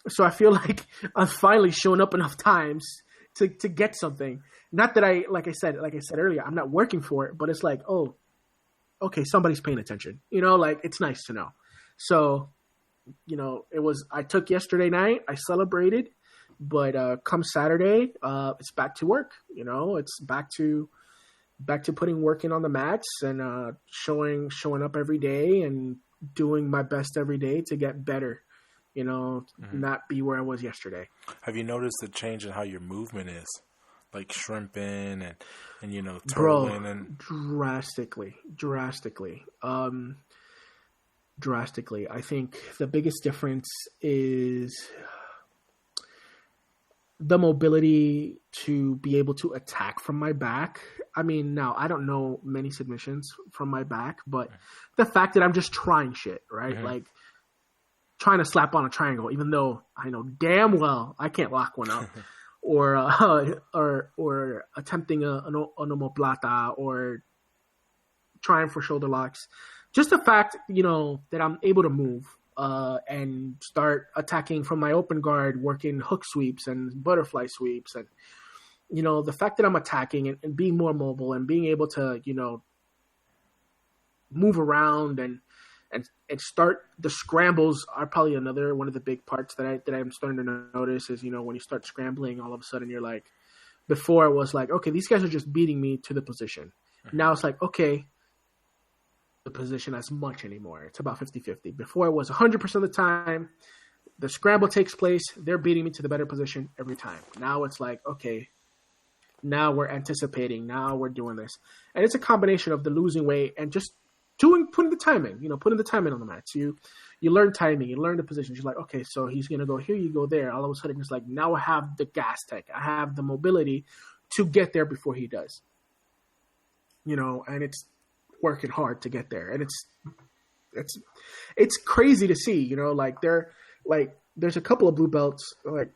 So I feel like I'm finally showing up enough times to get something. Not that like I said earlier, I'm not working for it, but it's like, oh, okay, somebody's paying attention. It's nice to know. So, I took yesterday night, I celebrated, But come Saturday, it's back to work. You know, it's back to putting work in on the mats and showing up every day and doing my best every day to get better. You know, not be where I was yesterday. Have you noticed the change in how your movement is? Like shrimping and you know, Bro, turtling and drastically. I think the biggest difference is the mobility to be able to attack from my back. I mean, now I don't know many submissions from my back, but the fact that I'm just trying shit, right? Like trying to slap on a triangle, even though I know damn well I can't lock one up. Or attempting an omoplata or trying for shoulder locks. Just the fact, you know, that I'm able to move and start attacking from my open guard, working hook sweeps and butterfly sweeps. And, you know, the fact that I'm attacking and being more mobile and being able to, you know, move around and start the scrambles are probably another one of the big parts that I'm starting to notice is, you know, when you start scrambling, all of a sudden you're like, before it was like, okay, these guys are just beating me to the position. Now it's like, okay, the position as much anymore. It's about 50-50. Before it was 100% of the time, the scramble takes place, they're beating me to the better position every time. Now it's like, okay, now we're anticipating, now we're doing this. And it's a combination of the losing weight and just putting the time in, you know, putting the time in on the mats. You learn timing, you learn the positions. You're like, okay, so he's going to go here, you go there. All of a sudden, it's like, now I have the gas tech. I have the mobility to get there before he does. You know, and it's working hard to get there. And it's crazy to see, you know, like there's a couple of blue belts. Like,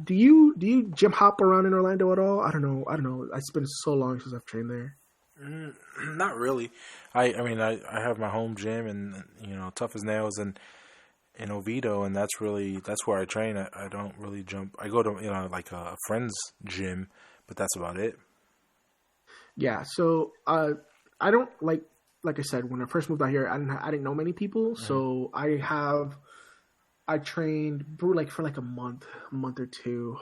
do you gym hop around in Orlando at all? I don't know. It's been so long since I've trained there. Not really. I mean, I have my home gym and, you know, Tough as Nails in Oviedo, and that's where I train. I don't really jump. I go to, you know, like a friend's gym, but that's about it. Yeah. So, I don't like I said, when I first moved out here, I didn't know many people. So I trained for like a month or two,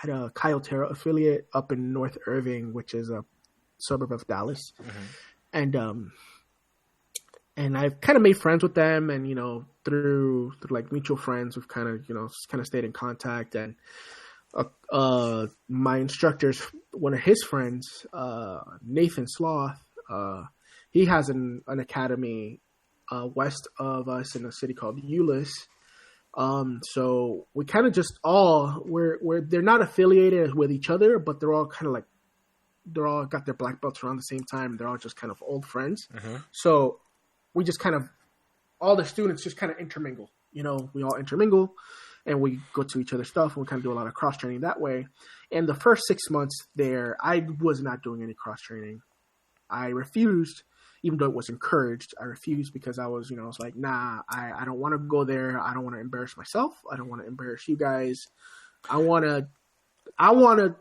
at a Kyle Terra affiliate up in North Irving, which is a suburb of Dallas. And I've kind of made friends with them, and, you know, through like mutual friends, we've kind of stayed in contact. And my instructor's one of his friends, Nathan Sloth, he has an academy west of us in a city called Euless. So we kind of just they're not affiliated with each other, but they're all kind of like, they're all got their black belts around the same time. They're all just kind of old friends. So we just kind of, all the students just kind of intermingle. You know, we all intermingle and we go to each other's stuff and we kind of do a lot of cross training that way. And the first 6 months there, I was not doing any cross training. I refused, even though it was encouraged. I refused because I was like, nah, I don't want to go there. I don't want to embarrass myself. I don't want to embarrass you guys. I want to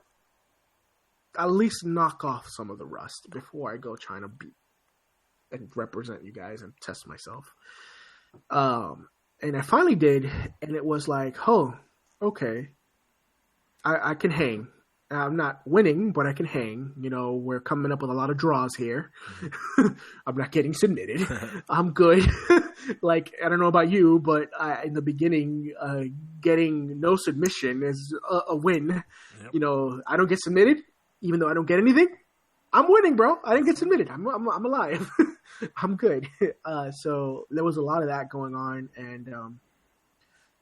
at least knock off some of the rust before I go trying to beat and represent you guys and test myself. And I finally did, and it was like, oh, okay, I can hang. I'm not winning, but I can hang. You know, we're coming up with a lot of draws here. I'm not getting submitted. I'm good. Like, I don't know about you, but in the beginning, getting no submission is a win. Yep. You know, I don't get submitted, even though I don't get anything. I'm winning, bro. I didn't get submitted. I'm alive. I'm good. So there was a lot of that going on, and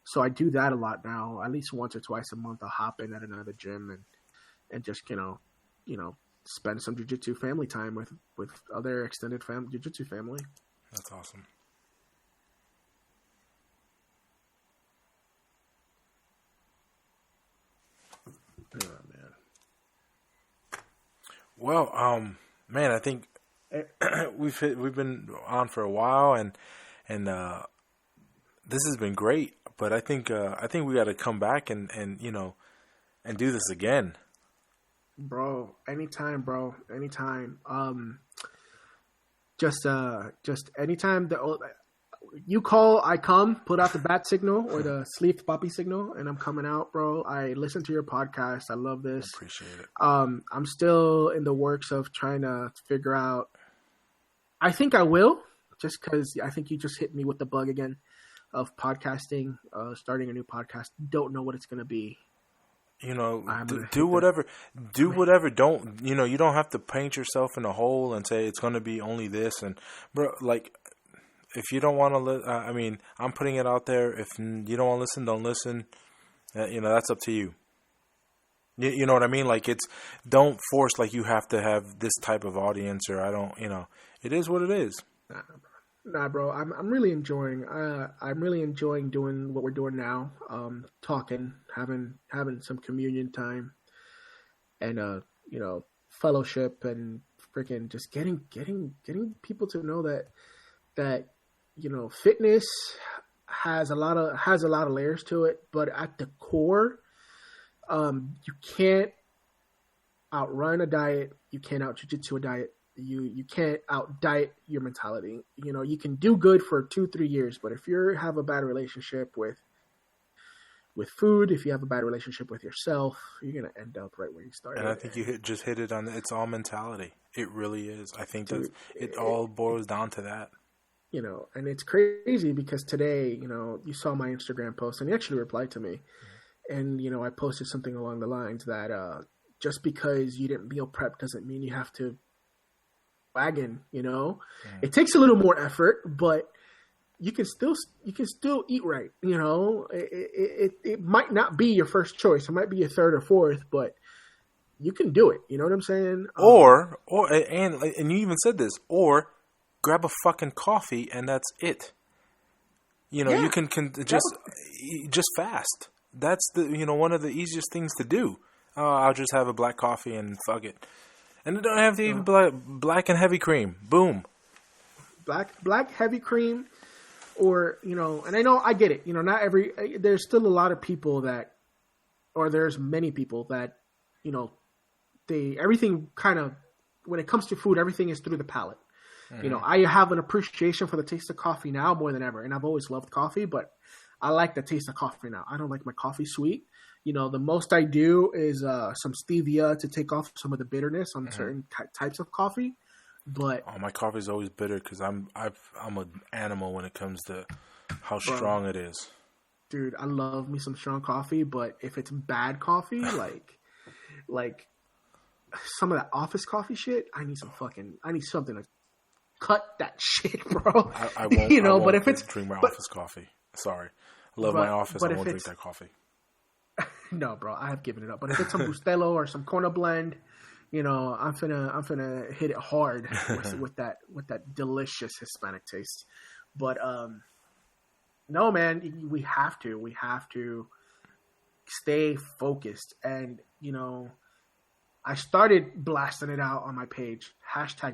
so I do that a lot now. At least once or twice a month, I'll hop in at another gym and just you know spend some jiu-jitsu family time with other extended jiu-jitsu family. That's awesome. Oh, man. Well, man, I think we've been on for a while, and this has been great. But I think we got to come back and do this again. Bro, anytime, bro. Anytime. Just anytime. you call, I come. Put out the bat signal or the SleevedPapi signal, and I'm coming out, bro. I listen to your podcast. I love this. Appreciate it. I'm still in the works of trying to figure out. I think I will, just because I think you just hit me with the bug again of podcasting, starting a new podcast. Don't know what it's going to be. You know, do whatever. Do whatever. Don't, you don't have to paint yourself in a hole and say it's going to be only this. And, bro, like, if you don't want to, I'm putting it out there. If you don't want to listen, don't listen. That's up to you. You know what I mean? Like, don't force, like, you have to have this type of audience, or it is what it is. Nah, bro. I'm really enjoying. I'm really enjoying doing what we're doing now. Talking, having some communion time, and fellowship, and freaking just getting people to know that fitness has a lot of layers to it. But at the core, you can't outrun a diet. You can't out jiu-jitsu a diet. You can't out diet your mentality. You can do good for 2-3 years, but if you have a bad relationship with food, if you have a bad relationship with yourself, you're gonna end up right where you started. And I think you just hit it on. It's all mentality. It really is. I think that it all boils down to that. And it's crazy because today, you saw my Instagram post, and you actually replied to me, and I posted something along the lines that just because you didn't meal prep doesn't mean you have to wagon. It takes a little more effort, but you can still eat right. It might not be your first choice. It might be your third or fourth, but you can do it. You know what I'm saying? And you even said this, or grab a fucking coffee and that's it. You can just fast. That's one of the easiest things to do. I'll just have a black coffee and fuck it. And it don't have to even black and heavy cream. Boom. Black heavy cream, or and I know I get it. There's still a lot of people there's many people that everything kind of, when it comes to food, everything is through the palate. Mm-hmm. I have an appreciation for the taste of coffee now more than ever, and I've always loved coffee, but I like the taste of coffee now. I don't like my coffee sweet. The most I do is some stevia to take off some of the bitterness on certain types of coffee. But my coffee is always bitter because I'm an animal when it comes to how strong it is. Dude, I love me some strong coffee, but if it's bad coffee, like some of that office coffee shit, I need something to cut that shit, bro. I won't. But if it's drink my office coffee, sorry, I love my office. I won't drink that coffee. No, bro, I have given it up. But if it's some Bustelo or some Kona blend, I'm finna hit it hard with that delicious Hispanic taste. But no, man, we have to stay focused. And I started blasting it out on my page,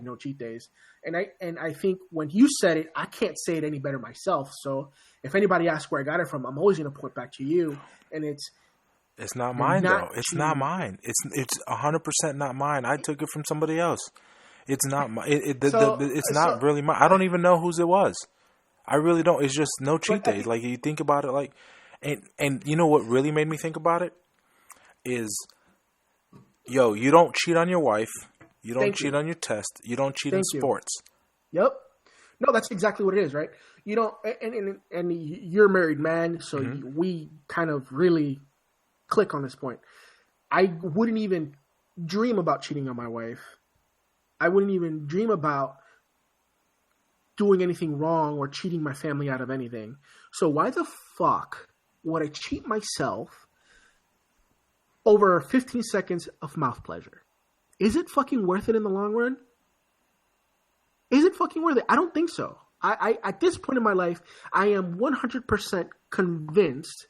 #No Cheat Days. And I think when you said it, I can't say it any better myself. So if anybody asks where I got it from, I'm always gonna point back to you. And it's not mine, though. It's not mine. It's 100% not mine. I took it from somebody else. It's not mine. It's not really mine. I don't even know whose it was. I really don't. It's just no cheat days. Like, you think about it, like, and you know what really made me think about it is, you don't cheat on your wife. You don't cheat on your test. You don't cheat in sports. Yep. No, that's exactly what it is, right? You don't, and you're a married man, so we kind of really click on this point. I wouldn't even dream about cheating on my wife. I wouldn't even dream about doing anything wrong or cheating my family out of anything. So why the fuck would I cheat myself over 15 seconds of mouth pleasure? Is it fucking worth it in the long run? Is it fucking worth it? I don't think so. I at this point in my life, I am 100% convinced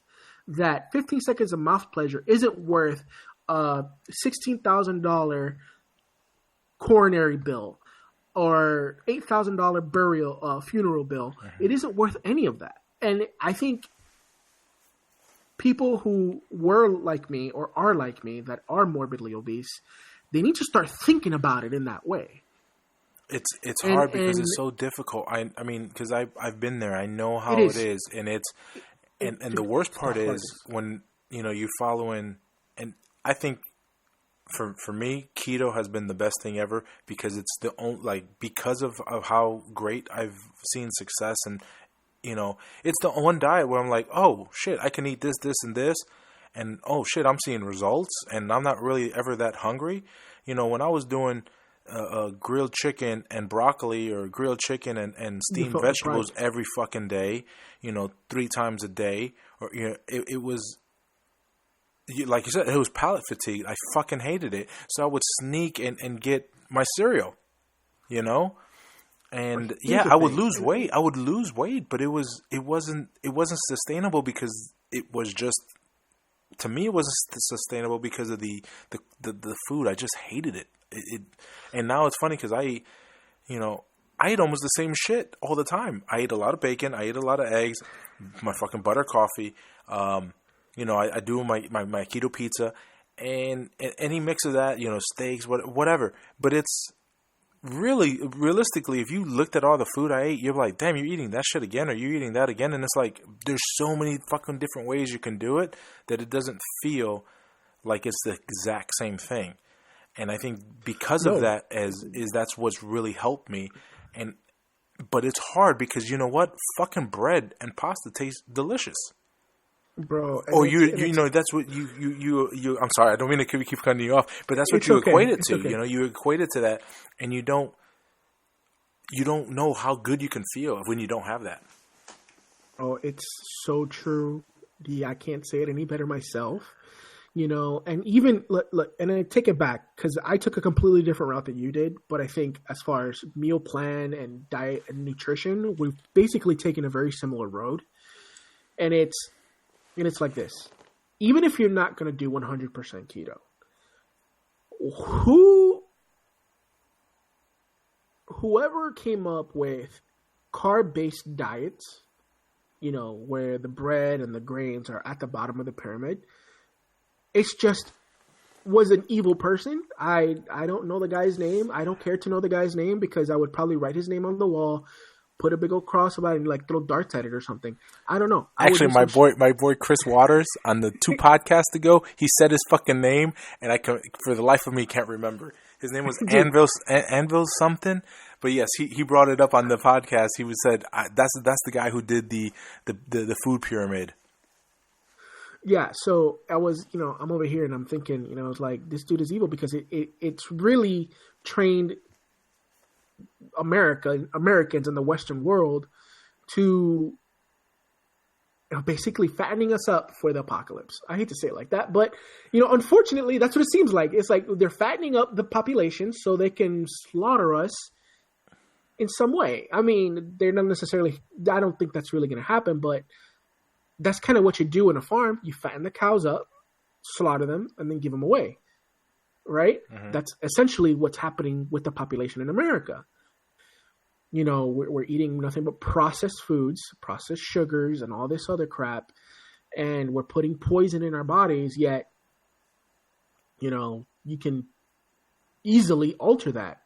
that 15 seconds of mouth pleasure isn't worth a $16,000 coronary bill or $8,000 funeral bill. Mm-hmm. It isn't worth any of that. And I think people who were like me or are like me that are morbidly obese, they need to start thinking about it in that way. It's hard because it's so difficult. I mean, because I've been there. I know how it is, and and the worst part is when you're following. And I think for me, keto has been the best thing ever because it's the only because of how great I've seen success, and it's the one diet where I'm like, oh shit, I can eat this, this, and this, and oh shit, I'm seeing results, and I'm not really ever that hungry. When I was doing grilled chicken and broccoli, or grilled chicken and steamed vegetables every fucking day, 3 times a day, or it was, like you said, it was palate fatigue. I fucking hated it. So I would sneak and get my cereal, and I would lose weight. But it wasn't sustainable because it was just, to me, it wasn't sustainable because of the food. I just hated it. And now it's funny because I eat almost the same shit all the time. I eat a lot of bacon. I eat a lot of eggs, my fucking butter coffee. I do my keto pizza, and any mix of that, steaks, whatever. But it's really, realistically, if you looked at all the food I ate, you're like, damn, you're eating that shit again, or you're eating that again. And it's like, there's so many fucking different ways you can do it that it doesn't feel like it's the exact same thing. And I think because of that that's what's really helped me. But it's hard because you know what? Fucking bread and pasta taste delicious. Bro. Or that's what you I'm sorry, I don't mean to keep cutting you off, but that's what you equate it to. Okay. You equate it to that, and you don't know how good you can feel when you don't have that. Oh, it's so true. I can't say it any better myself. And even look, and I take it back because I took a completely different route than you did. But I think as far as meal plan and diet and nutrition, we've basically taken a very similar road. And it's like this. Even if you're not going to do 100% keto, whoever came up with carb-based diets, where the bread and the grains are at the bottom of the pyramid, it's just was an evil person. I don't know the guy's name. I don't care to know the guy's name because I would probably write his name on the wall, put a big old cross about it, and throw darts at it or something. I don't know. Actually, my boy Chris Waters on the 2 podcasts ago, he said his fucking name, and for the life of me, can't remember. His name was Anvil something. But yes, he brought it up on the podcast. He said that's the guy who did the food pyramid. Yeah, so I was, I'm over here and I'm thinking, I was like, this dude is evil because it's really trained Americans in the Western world to basically fattening us up for the apocalypse. I hate to say it like that, but unfortunately, that's what it seems like. It's like they're fattening up the population so they can slaughter us in some way. I mean, they're not necessarily. I don't think that's really going to happen, but that's kind of what you do in a farm. You fatten the cows up, slaughter them, and then give them away. Right? Mm-hmm. That's essentially what's happening with the population in America. We're eating nothing but processed foods, processed sugars, and all this other crap. And we're putting poison in our bodies, yet, you can easily alter that.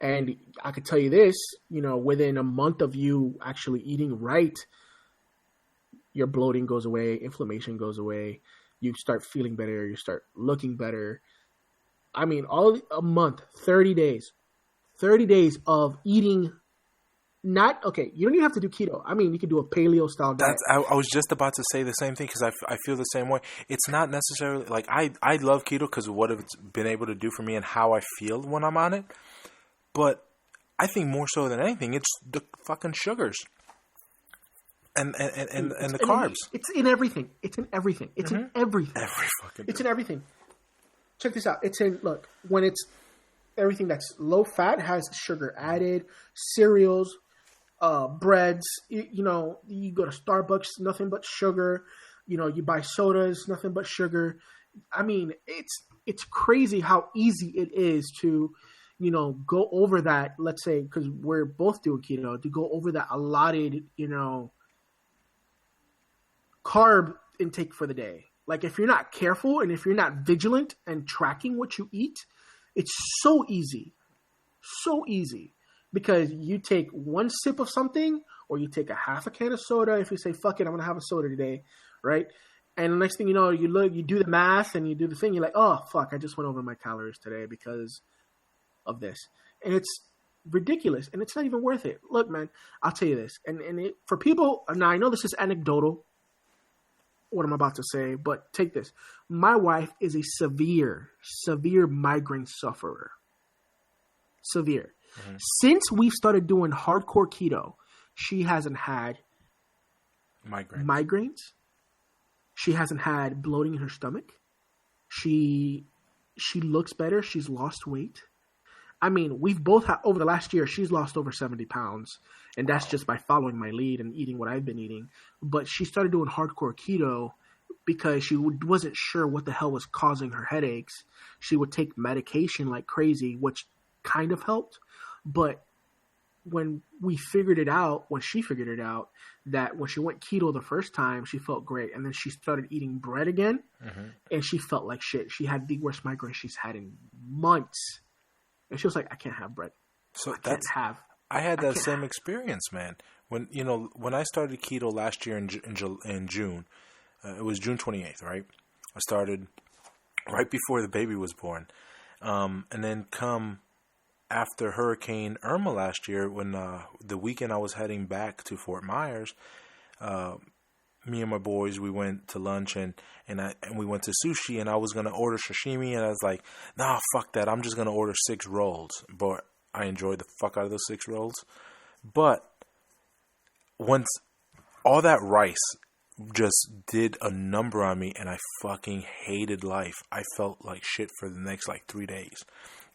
And I could tell you this, within a month of you actually eating right, your bloating goes away, inflammation goes away, you start feeling better, you start looking better. I mean, a month, 30 days of eating. You don't even have to do keto. I mean, you could do a paleo style diet. I was just about to say the same thing because I feel the same way. It's not necessarily like I love keto because of what it's been able to do for me and how I feel when I'm on it. But I think more so than anything, it's the fucking sugars. And the carbs. It's in everything. It's in everything. It's in everything. Every fucking It's in everything. Check this out. When it's everything that's low fat has sugar added, cereals, breads, you go to Starbucks, nothing but sugar, you buy sodas, nothing but sugar. I mean, it's crazy how easy it is to, go over that, let's say, because we're both doing keto, to go over that allotted, carb intake for the day. Like if you're not careful and if you're not vigilant and tracking what you eat, it's so easy because you take one sip of something, or you take a half a can of soda. If you say, fuck it, I'm going to have a soda today, right? And the next thing you know, you do the math and you do the thing. You're like, oh, fuck, I just went over my calories today because of this. And it's ridiculous, and it's not even worth it. Look, man, I'll tell you this. For people, now I know this is anecdotal, what I'm about to say, but take this. My wife is a severe migraine sufferer. Severe. Mm-hmm. Since we've started doing hardcore keto, she hasn't had migraines. She hasn't had bloating in her stomach. She looks better. She's lost weight. I mean, we've both had, over the last year, she's lost over 70 pounds. And that's just by following my lead and eating what I've been eating. But she started doing hardcore keto because she wasn't sure what the hell was causing her headaches. She would take medication like crazy, which kind of helped. But when she figured it out, that when she went keto the first time, she felt great. And then she started eating bread again, and she felt like shit. She had the worst migraine she's had in months. And she was like, I can't have bread. So I had that same experience, man. When I started keto last year in June, it was June 28th, right? I started right before the baby was born. And then come after Hurricane Irma last year, when the weekend I was heading back to Fort Myers, me and my boys, we went to lunch and we went to sushi, and I was going to order sashimi, and I was like, nah, fuck that. I'm just going to order 6 rolls. But I enjoyed the fuck out of those 6 rolls. But once all that rice just did a number on me, and I fucking hated life. I felt like shit for the next 3 days.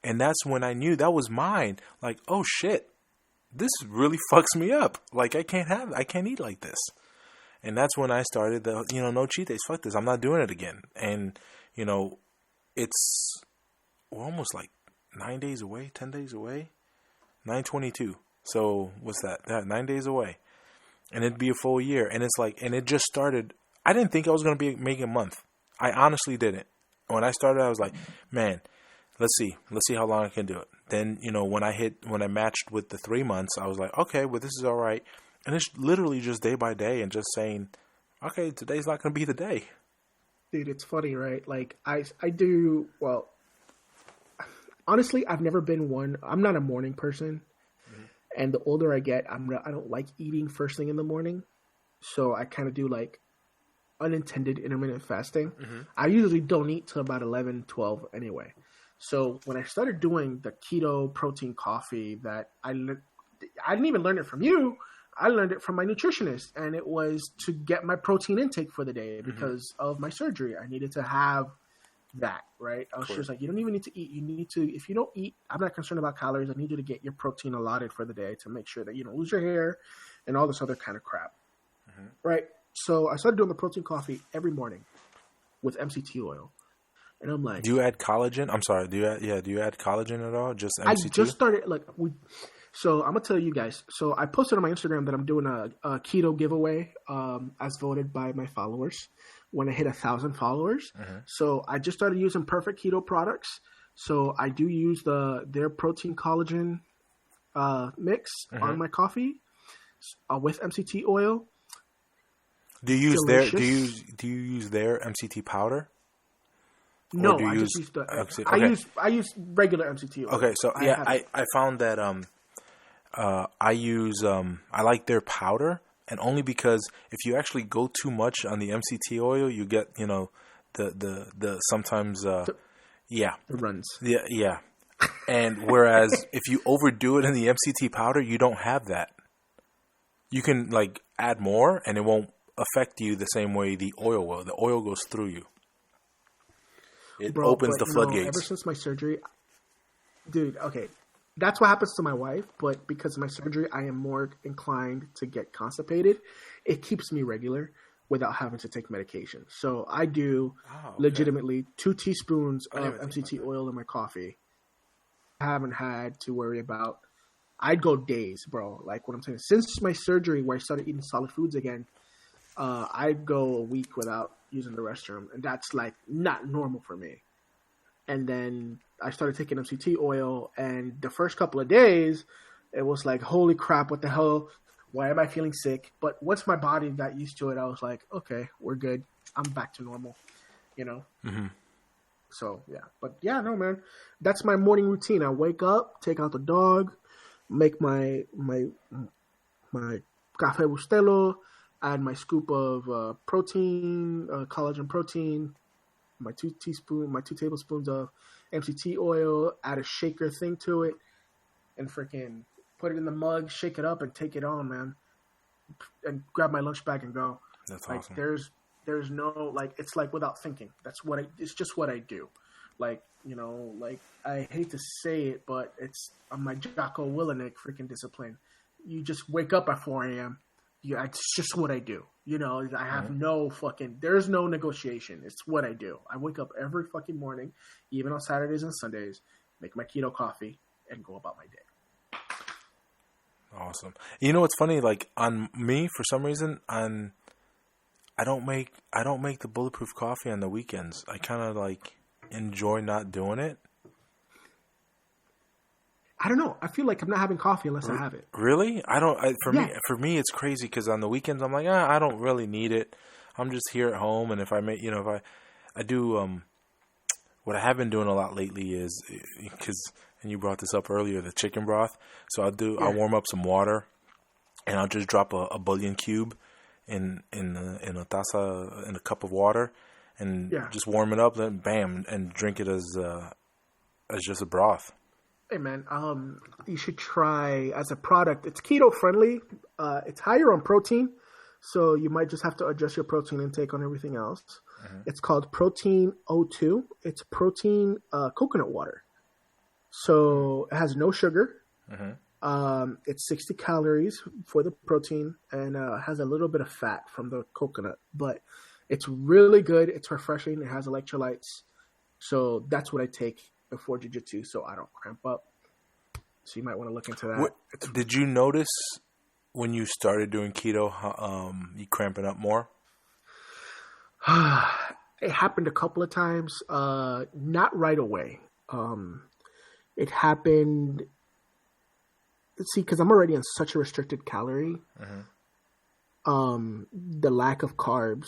And that's when I knew that was mine. Like, oh shit, this really fucks me up. Like, I can't eat like this. And that's when I started the, no cheat days. Fuck this. I'm not doing it again. And, we're almost 9 days away, 10 days away, 9/22. So what's that? 9 days away. And it'd be a full year. And it's and it just started. I didn't think I was going to be making a month. I honestly didn't. When I started, I was like, man, let's see how long I can do it. Then, when I matched with the 3 months, I was like, okay, well, this is all right. And it's literally just day by day and just saying, okay, today's not going to be the day. Dude, it's funny, right? I do, well, honestly, I've never been one. I'm not a morning person. Mm-hmm. And the older I get, I don't like eating first thing in the morning. So I kind of do unintended intermittent fasting. Mm-hmm. I usually don't eat till about 11, 12 anyway. So when I started doing the keto protein coffee that I didn't even learn it from you. I learned it from my nutritionist, and it was to get my protein intake for the day because of my surgery. I needed to have that, right? I was just like, you don't even need to eat. You need to, if you don't eat, I'm not concerned about calories. I need you to get your protein allotted for the day to make sure that you don't lose your hair and all this other kind of crap, right? So I started doing the protein coffee every morning with MCT oil. And I'm like, do you add collagen? I'm sorry. Do you add collagen at all? Just MCT? I just started so I'm gonna tell you guys. So I posted on my Instagram that I'm doing a keto giveaway, as voted by my followers when I hit 1,000 followers. Mm-hmm. So I just started using Perfect Keto products. So I do use their protein collagen mix on my coffee with MCT oil. Do you use do you use their MCT powder? No, I just use the. Okay. I use regular MCT oil. Okay, so I found that I use I like their powder, and only because if you actually go too much on the MCT oil, you get the sometimes it runs. Yeah. And whereas if you overdo it in the MCT powder, you don't have that. You can add more, and it won't affect you the same way the oil will. The oil goes through you. It opens the floodgates. Ever since my surgery, dude, okay, that's what happens to my wife. But because of my surgery, I am more inclined to get constipated. It keeps me regular without having to take medication. So I do legitimately 2 teaspoons of MCT oil in my coffee. I haven't had to worry about. I'd go days, bro. Like what I'm saying, since my surgery, where I started eating solid foods again, I'd go a week without using the restroom, and that's not normal for me. And then I started taking MCT oil, and the first couple of days, it was like, holy crap, what the hell? Why am I feeling sick? But once my body got used to it, I was like, okay, we're good. I'm back to normal, you know? Mm-hmm. So, yeah. But, yeah, no, man. That's my morning routine. I wake up, take out the dog, make my Café Bustelo, add my scoop of protein, collagen protein, my 2 tablespoons of MCT oil, add a shaker thing to it, and freaking put it in the mug, shake it up, and take it on, man. And grab my lunch bag and go. That's like, awesome. There's no, like, it's like without thinking. It's just what I do. Like, you know, like, I hate to say it, but I'm my Jocko Willenick freaking discipline. You just wake up at 4 a.m. Yeah, it's just what I do. You know, I have there's no negotiation. It's what I do. I wake up every fucking morning, even on Saturdays and Sundays, make my keto coffee, and go about my day. Awesome. You know what's funny? Like on me, for some reason, I don't make the bulletproof coffee on the weekends. I kind of like enjoy not doing it. I don't know. I feel like I'm not having coffee unless I have it. Really? For me, it's crazy because on the weekends I'm like, I don't really need it. I'm just here at home, and if I make, if I do, what I have been doing a lot lately is and you brought this up earlier, the chicken broth. So I'll warm up some water, and I'll just drop a bouillon cube in a taza, in a cup of water, and just warm it up, then bam, and drink it as just a broth. Hey man, you should try as a product. It's keto friendly. It's higher on protein, so you might just have to adjust your protein intake on everything else. Mm-hmm. It's called Protein O2. It's protein coconut water. So it has no sugar. Mm-hmm. It's 60 calories for the protein, and has a little bit of fat from the coconut. But it's really good. It's refreshing. It has electrolytes. So that's what I take before jiu-jitsu, so I don't cramp up. So you might want to look into that. Did you notice when you started doing keto, you cramping up more? It happened a couple of times. Not right away. It happened. See, because I'm already on such a restricted calorie. Mm-hmm. The lack of carbs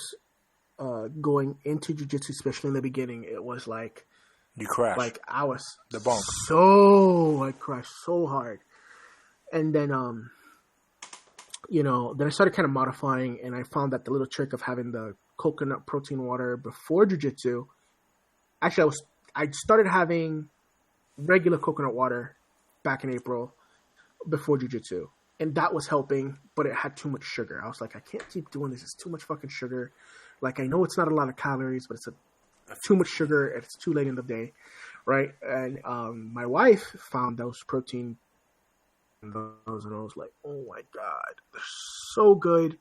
going into jiu-jitsu, especially in the beginning, it was like you crashed. Like I was the bunk. I crashed so hard, and then then I started kind of modifying, and I found that the little trick of having the coconut protein water before jiu-jitsu. Actually, I started having regular coconut water back in April before jiu-jitsu, and that was helping, but it had too much sugar. I was like, I can't keep doing this. It's too much fucking sugar. Like, I know it's not a lot of calories, but it's too much sugar, and it's too late in the day, right? And my wife found those protein, and I was like, oh my god, they're so good.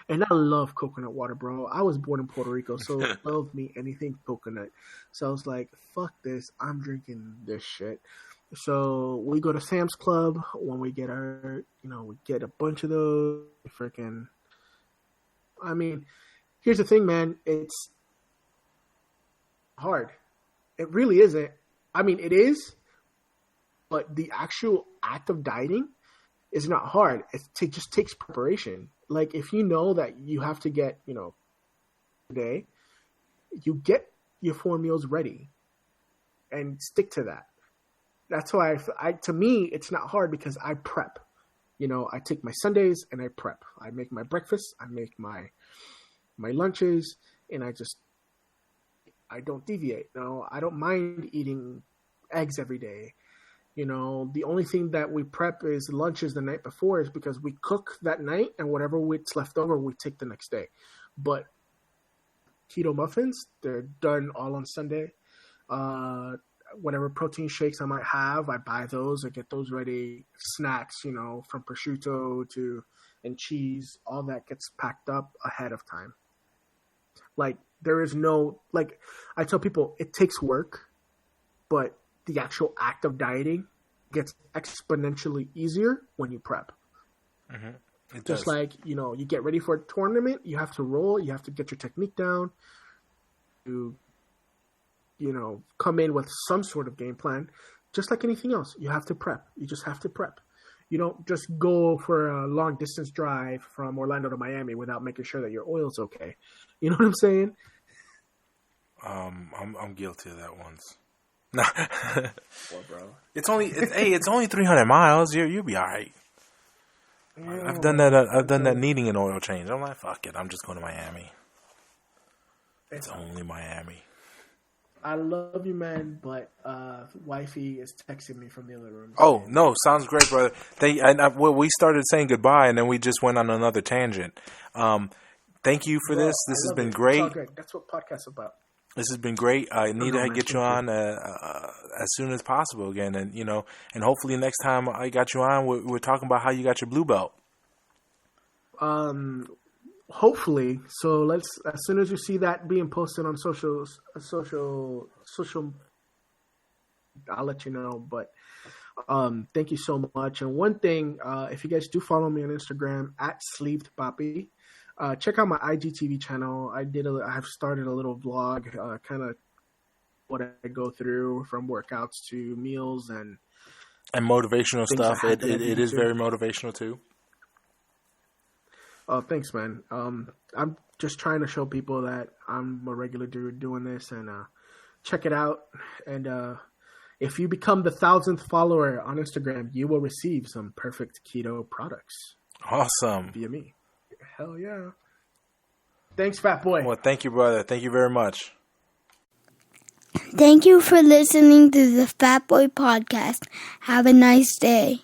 And I love coconut water, bro. I was born in Puerto Rico, so love me anything coconut. So I was like, fuck this, I'm drinking this shit. So we go to Sam's Club when we get we get a bunch of those. Freaking, I mean, here's the thing, man. It's hard. It really isn't. I mean, it is, but the actual act of dieting is not hard. It just takes preparation. Like, if you know that you have to get, a day, you get your 4 meals ready and stick to that. That's why to me, it's not hard because I prep. I take my Sundays and I prep. I make my breakfast, I make my lunches, and I don't deviate. No, I don't mind eating eggs every day. The only thing that we prep is lunches the night before is because we cook that night, and whatever it's left over, we take the next day. But keto muffins, they're done all on Sunday. Whatever protein shakes I might have, I buy those. I get those ready. Snacks, from prosciutto and cheese, all that gets packed up ahead of time. Like, there is no, like, I tell people it takes work, but the actual act of dieting gets exponentially easier when you prep. Mm-hmm. Just like, you get ready for a tournament, you have to roll, you have to get your technique down, you come in with some sort of game plan. Just like anything else, you have to prep. You just have to prep. You don't just go for a long distance drive from Orlando to Miami without making sure that your oil's okay. You know what I'm saying? I'm guilty of that once. No, Well, bro. it's only 300 miles. You'll be all right. Yeah, I've done that. I've done that needing an oil change. I'm like, fuck it. I'm just going to Miami. It's only Miami. I love you, man, but wifey is texting me from the other room. Oh no, sounds great, brother. We started saying goodbye, and then we just went on another tangent. Thank you for this. This has been great. It's all good. That's what podcast's about. This has been great. I need to get you on as soon as possible again, and and hopefully next time I got you on, we're talking about how you got your blue belt. Hopefully. So as soon as you see that being posted on social, I'll let you know. But thank you so much. And one thing, if you guys do follow me on Instagram at SleevedPapi, check out my IGTV channel. I have started a little vlog, kind of what I go through from workouts to meals and motivational stuff. It is very motivational too. Oh, thanks, man. I'm just trying to show people that I'm a regular dude doing this, and check it out. And if you become the 1,000th follower on Instagram, you will receive some perfect keto products. Awesome. Via me. Hell yeah. Thanks, Fat Boy. Well, thank you, brother. Thank you very much. Thank you for listening to the Fat Boy Podcast. Have a nice day.